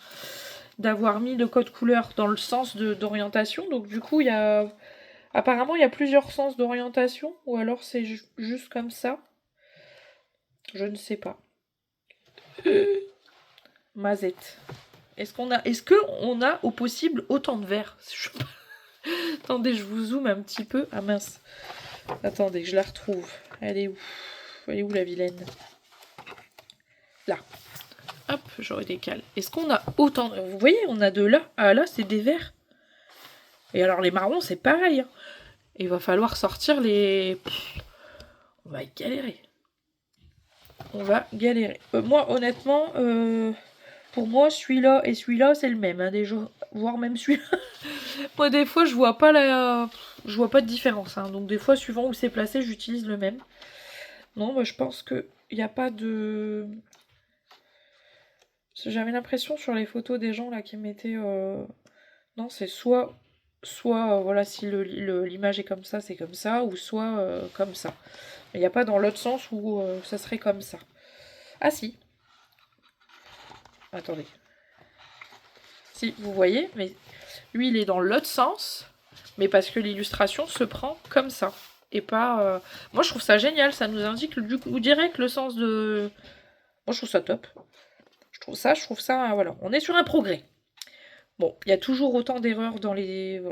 d'avoir mis le code couleur dans le sens d'orientation. Donc du coup, apparemment, il y a plusieurs sens d'orientation, ou alors c'est juste comme ça. Je ne sais pas. Mazette. Est-ce qu'on a au possible autant de verres? Attendez, je vous zoome un petit peu. Ah mince. Attendez, je la retrouve. Elle est où? Elle est où la vilaine? Là. Hop, je redécale. Est-ce qu'on a autant... Vous voyez, on a de là à là, c'est des verres. Et alors les marrons, c'est pareil. Hein. Il va falloir sortir les... On va galérer. On va galérer. Moi, honnêtement, pour moi, celui-là et celui-là, c'est le même. Hein, déjà, voire même celui-là. Moi, des fois, je vois pas de différence. Hein, donc, des fois, suivant où c'est placé, j'utilise le même. Non, bah, je pense qu'il n'y a pas de... J'avais l'impression sur les photos des gens là qui mettaient... Non, c'est soit voilà, si l'image est comme ça, c'est comme ça, ou soit comme ça. Il n'y a pas dans l'autre sens où ça serait comme ça. Ah si. Attendez. Si, vous voyez, mais lui, il est dans l'autre sens, mais parce que l'illustration se prend comme ça. Et pas... Moi, je trouve ça génial, ça nous indique du coup direct le sens de... Moi, je trouve ça top. Je trouve ça, voilà. On est sur un progrès. Bon, il y a toujours autant d'erreurs dans les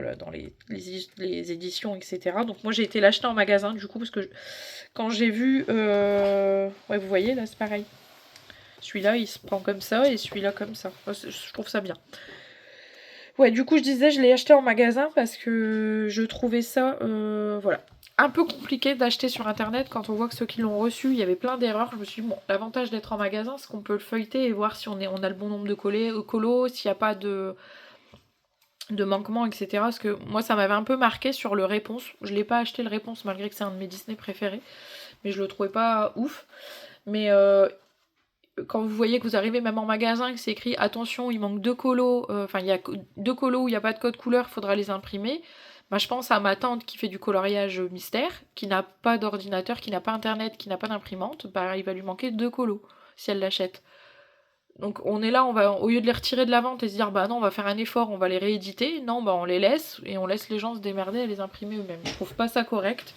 éditions, etc. Donc moi j'ai été l'acheter en magasin du coup parce que quand j'ai vu... Ouais, vous voyez là c'est pareil. Celui-là il se prend comme ça et celui-là comme ça. Je trouve ça bien. Ouais, du coup je disais je l'ai acheté en magasin parce que je trouvais ça... voilà. Un peu compliqué d'acheter sur internet quand on voit que ceux qui l'ont reçu, il y avait plein d'erreurs. Je me suis dit, bon, l'avantage d'être en magasin, c'est qu'on peut le feuilleter et voir si on a le bon nombre de colos, s'il n'y a pas de manquement, etc. Parce que moi, ça m'avait un peu marqué sur le Réponse. Je l'ai pas acheté le Réponse, malgré que c'est un de mes Disney préférés. Mais je le trouvais pas ouf. Mais quand vous voyez que vous arrivez même en magasin, que c'est écrit, attention, il manque 2 colos, il y a 2 colos où il n'y a pas de code couleur, il faudra les imprimer. Bah, je pense à ma tante qui fait du coloriage mystère, qui n'a pas d'ordinateur, qui n'a pas internet, qui n'a pas d'imprimante, bah, il va lui manquer 2 colos si elle l'achète. Donc on est là, au lieu de les retirer de la vente et se dire bah non on va faire un effort, on va les rééditer, non bah on les laisse et on laisse les gens se démerder à les imprimer eux-mêmes. Je trouve pas ça correct.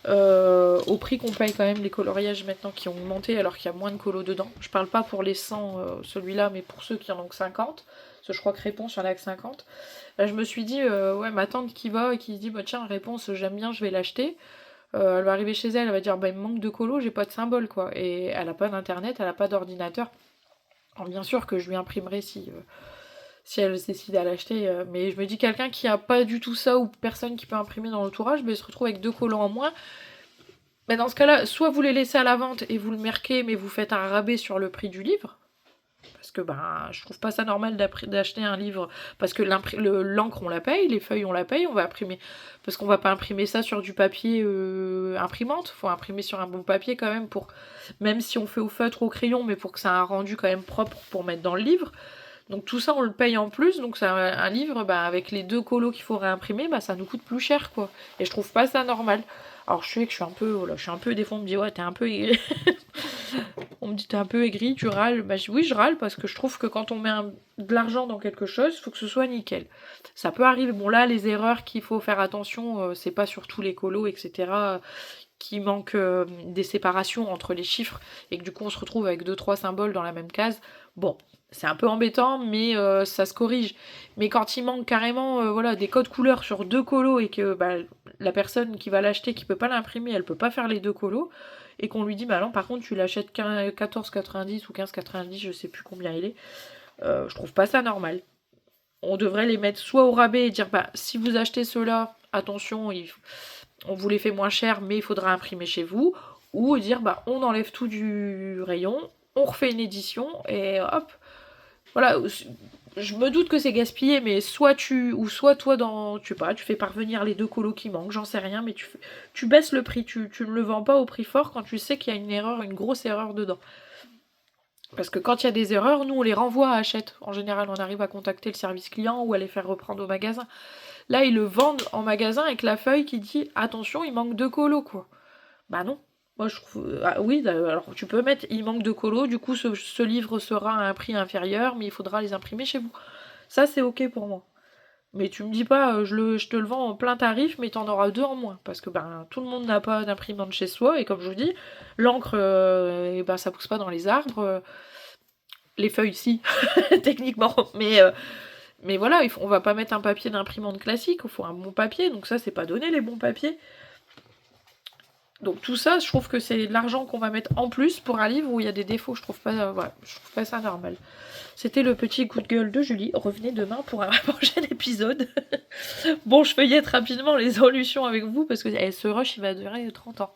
Au prix qu'on paye quand même les coloriages maintenant qui ont augmenté alors qu'il y a moins de colos dedans. Je parle pas pour les 100 celui-là mais pour ceux qui en ont que 50. Parce que je crois que Réponse il y en a que 50. Là je me suis dit ouais ma tante qui va et qui se dit bah tiens Réponse j'aime bien je vais l'acheter. Elle va arriver chez elle, elle va dire bah il me manque de colos, j'ai pas de symbole quoi. Et elle a pas d'internet, elle a pas d'ordinateur. Alors bien sûr que je lui imprimerai si elle décide à l'acheter, mais je me dis quelqu'un qui a pas du tout ça ou personne qui peut imprimer dans l'entourage, se retrouve avec 2 collants en moins. Mais dans ce cas-là, soit vous les laissez à la vente et vous le marquez, mais vous faites un rabais sur le prix du livre. Parce que je trouve pas ça normal d'acheter un livre, parce que l'encre on la paye, les feuilles on la paye, on va imprimer. Parce qu'on va pas imprimer ça sur du papier imprimante, faut imprimer sur un bon papier quand même, même si on fait au feutre, au crayon, mais pour que ça ait un rendu quand même propre pour mettre dans le livre. Donc tout ça on le paye en plus, donc c'est un livre avec les 2 colos qu'il faut réimprimer, ça nous coûte plus cher quoi. Et je trouve pas ça normal. Alors je sais que je suis un peu des fois on me dit ouais t'es un peu aigri. On me dit t'es un peu aigri, tu râles. Oui je râle parce que je trouve que quand on met de l'argent dans quelque chose, il faut que ce soit nickel. Ça peut arriver, bon là les erreurs qu'il faut faire attention, c'est pas sur tous les colos, etc. Qui manque des séparations entre les chiffres et que du coup on se retrouve avec 2-3 symboles dans la même case. Bon, c'est un peu embêtant, mais ça se corrige. Mais quand il manque carrément des codes couleurs sur 2 colos et que la personne qui va l'acheter, qui peut pas l'imprimer, elle peut pas faire les 2 colos, et qu'on lui dit bah non par contre tu l'achètes 14,90 ou 15,90, je sais plus combien il est, je trouve pas ça normal. On devrait les mettre soit au rabais et dire si vous achetez ceux-là, attention, on vous les fait moins cher, mais il faudra imprimer chez vous, ou dire on enlève tout du rayon, on refait une édition et hop. Voilà, je me doute que c'est gaspillé, mais soit soit toi, tu sais pas, tu fais parvenir les 2 colos qui manquent, j'en sais rien, mais tu baisses le prix, tu ne le vends pas au prix fort quand tu sais qu'il y a une erreur, une grosse erreur dedans. Parce que quand il y a des erreurs, nous on les renvoie à Hachette. En général, on arrive à contacter le service client ou à les faire reprendre au magasin. Là, ils le vendent en magasin avec la feuille qui dit attention, il manque 2 colos, quoi. Bah non. Moi, je trouve. Ah, oui, alors tu peux mettre il manque de colos, du coup, ce livre sera à un prix inférieur, mais il faudra les imprimer chez vous. Ça, c'est ok pour moi. Mais tu me dis pas, je te le vends en plein tarif, mais t'en auras 2 en moins. Parce que ben, tout le monde n'a pas d'imprimante chez soi, et comme je vous dis, l'encre, eh ben, ça pousse pas dans les arbres. Les feuilles, si, techniquement. Mais voilà, on va pas mettre un papier d'imprimante classique, il faut un bon papier, donc ça, c'est pas donné, les bons papiers. Donc tout ça, je trouve que c'est de l'argent qu'on va mettre en plus pour un livre où il y a des défauts. Je trouve pas ça normal. C'était le petit coup de gueule de Julie. Revenez demain pour un prochain épisode. Bon, je feuillette rapidement les solutions avec vous parce que ce rush, il va durer 30 ans.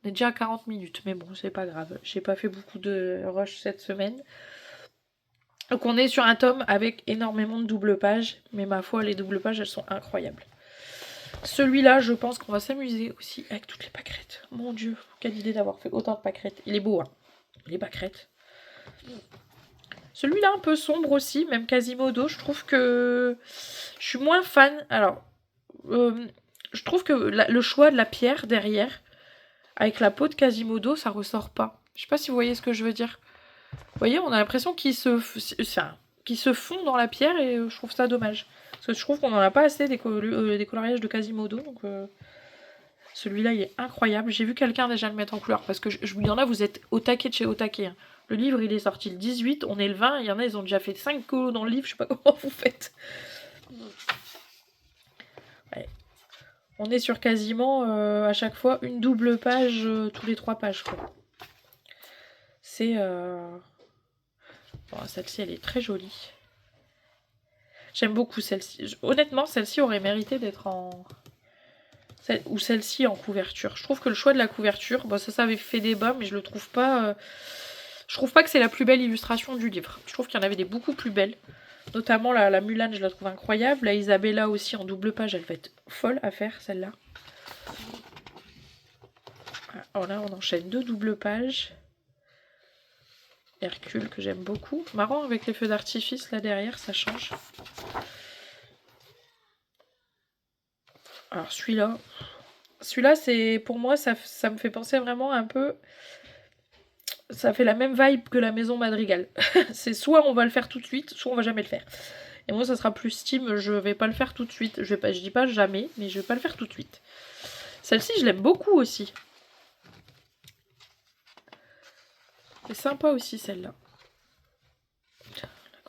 On est déjà à 40 minutes, mais bon, c'est pas grave. J'ai pas fait beaucoup de rush cette semaine. Donc on est sur un tome avec énormément de double pages, mais ma foi, les doubles pages, elles sont incroyables. Celui-là, je pense qu'on va s'amuser aussi avec toutes les pâquerettes. Mon Dieu, quelle idée d'avoir fait autant de pâquerettes. Il est beau, hein, les pâquerettes. Celui-là, un peu sombre aussi, même Quasimodo. Je trouve que je suis moins fan. Alors, je trouve que le choix de la pierre derrière, avec la peau de Quasimodo, ça ressort pas. Je sais pas si vous voyez ce que je veux dire. Vous voyez, on a l'impression qu'ils se fond dans la pierre et je trouve ça dommage. Parce que je trouve qu'on n'en a pas assez des coloriages de Quasimodo. Donc celui-là, il est incroyable. J'ai vu quelqu'un déjà le mettre en couleur. Parce que il y en a, vous êtes au taquet de chez au taquet. Hein. Le livre, il est sorti le 18, on est le 20. Il y en a, ils ont déjà fait 5 colos dans le livre. Je sais pas comment vous faites. Ouais. On est sur quasiment à chaque fois une double page tous les 3 pages. Quoi. C'est... Bon, celle-ci, elle est très jolie. J'aime beaucoup celle-ci. Honnêtement, celle-ci aurait mérité d'être en... Ou celle-ci en couverture. Je trouve que le choix de la couverture, bon, ça avait fait débat, mais je le trouve pas... Je trouve pas que c'est la plus belle illustration du livre. Je trouve qu'il y en avait des beaucoup plus belles. Notamment la Mulan, je la trouve incroyable. La Isabella aussi en double page, elle va être folle à faire, celle-là. Alors là, on enchaîne 2 doubles pages. Hercule, que j'aime beaucoup. Marrant, avec les feux d'artifice, là derrière, ça change. Alors celui-là, c'est pour moi, ça me fait penser vraiment un peu... Ça fait la même vibe que la maison Madrigal. C'est soit on va le faire tout de suite, soit on va jamais le faire. Et moi, ça sera plus Steam, je vais pas le faire tout de suite. Je dis pas jamais, mais je vais pas le faire tout de suite. Celle-ci, je l'aime beaucoup aussi. C'est sympa aussi, celle-là.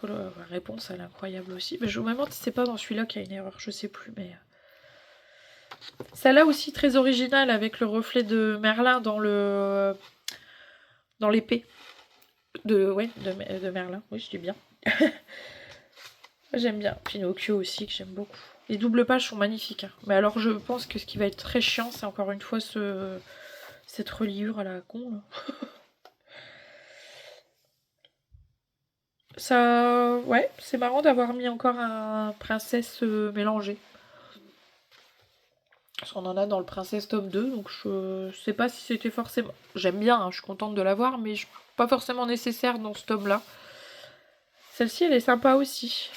La réponse, elle est incroyable aussi. Mais je me demande si c'est pas dans celui-là qu'il y a une erreur, je sais plus, mais... Celle-là aussi, très originale, avec le reflet de Merlin dans l'épée. De Merlin, oui, je dis bien. J'aime bien. Pinocchio aussi, que j'aime beaucoup. Les doubles pages sont magnifiques. Hein. Mais alors, je pense que ce qui va être très chiant, c'est encore une fois cette reliure à la con. Là. Ça, ouais, c'est marrant d'avoir mis encore un princesse mélangé. Parce qu'on en a dans le Princesse tome 2, donc je sais pas si c'était forcément... J'aime bien, hein, je suis contente de l'avoir, mais pas forcément nécessaire dans ce tome-là. Celle-ci, elle est sympa aussi.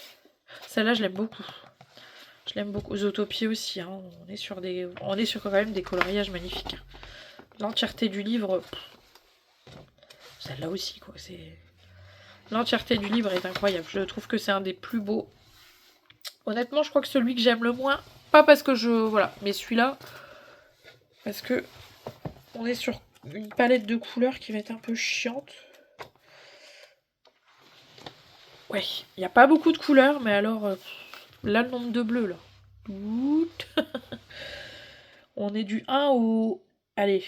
Celle-là, je l'aime beaucoup. Je l'aime beaucoup. Zootopie aussi, hein. On est sur quand même des coloriages magnifiques. Hein. L'entièreté du livre... Celle-là aussi, quoi. L'entièreté du livre est incroyable. Je trouve que c'est un des plus beaux. Honnêtement, je crois que celui que j'aime le moins... Pas parce que voilà, mais celui-là... Parce que on est sur une palette de couleurs qui va être un peu chiante. Ouais, il n'y a pas beaucoup de couleurs, mais alors... là, le nombre de bleus, là. On est du 1 au... Allez.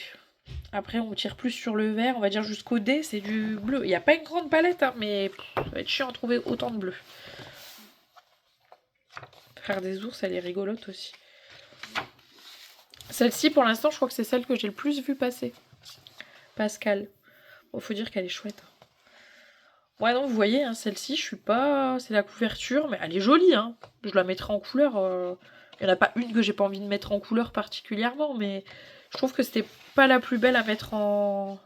Après, on tire plus sur le vert, on va dire jusqu'au D, c'est du bleu. Il n'y a pas une grande palette, hein, mais ça va être chiant à trouver autant de bleu. Faire des ours, elle est rigolote aussi. Celle-ci, pour l'instant, je crois que c'est celle que j'ai le plus vue passer. Pascal. Bon, faut dire qu'elle est chouette. Ouais, non, vous voyez, hein, celle-ci, je suis pas... C'est la couverture, mais elle est jolie, hein. Je la mettrai en couleur. Il n'y en a pas une que j'ai pas envie de mettre en couleur particulièrement, mais je trouve que c'était pas la plus belle à mettre en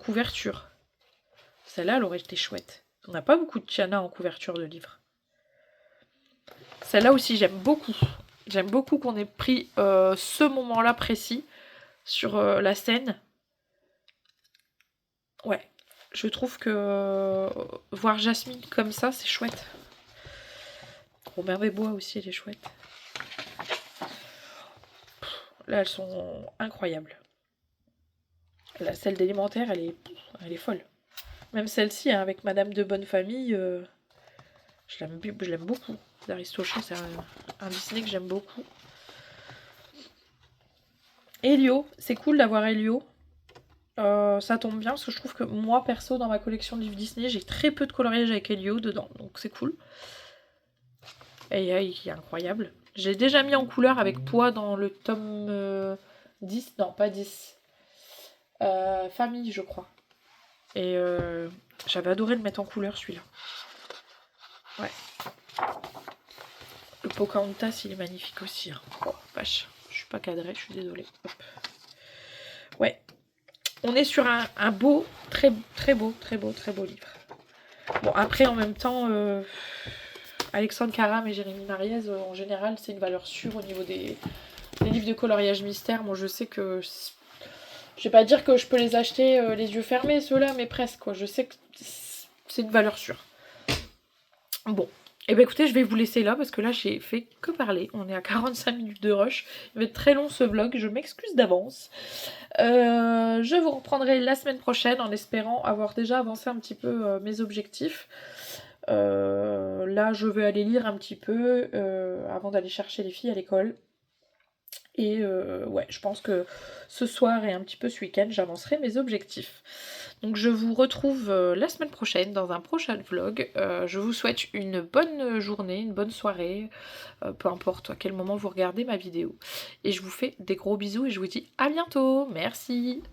couverture. Celle-là, elle aurait été chouette. On n'a pas beaucoup de Tiana en couverture de livres. Celle-là aussi, j'aime beaucoup. J'aime beaucoup qu'on ait pris ce moment-là précis sur la scène. Ouais. Je trouve que voir Jasmine comme ça, c'est chouette. Robin des Bois aussi, elle est chouette. Là, elles sont incroyables. Là, celle d'élémentaire, elle est folle. Même celle-ci, hein, avec Madame de Bonne Famille, je l'aime beaucoup. D'Aristochats, c'est un Disney que j'aime beaucoup. Elio, c'est cool d'avoir Elio. Ça tombe bien parce que je trouve que moi, perso, dans ma collection de livres Disney, j'ai très peu de coloriage avec Elio dedans, donc c'est cool. Et il est incroyable. J'ai déjà mis en couleur avec poids dans le tome 10, non pas 10, Famille je crois. Et j'avais adoré le mettre en couleur celui-là. Ouais. Le Pocahontas il est magnifique aussi. Hein. Oh vache, je suis pas cadrée, je suis désolée. Hop. Ouais. On est sur un beau, très beau livre. Bon après en même temps, Alexandre Caram et Jérémy Mariez, en général c'est une valeur sûre au niveau des livres de coloriage mystère. Moi je sais que... Je vais pas dire que je peux les acheter les yeux fermés ceux-là, mais presque quoi. Je sais que c'est une valeur sûre. Bon. Et bien écoutez, je vais vous laisser là parce que là j'ai fait que parler. On est à 45 minutes de rush. Il va être très long ce vlog, je m'excuse d'avance. Je vous reprendrai la semaine prochaine en espérant avoir déjà avancé un petit peu mes objectifs. Là je vais aller lire un petit peu avant d'aller chercher les filles à l'école. Et ouais, je pense que ce soir et un petit peu ce week-end, j'avancerai mes objectifs. Donc je vous retrouve la semaine prochaine dans un prochain vlog. Je vous souhaite une bonne journée, une bonne soirée, peu importe à quel moment vous regardez ma vidéo. Et je vous fais des gros bisous et je vous dis à bientôt. Merci.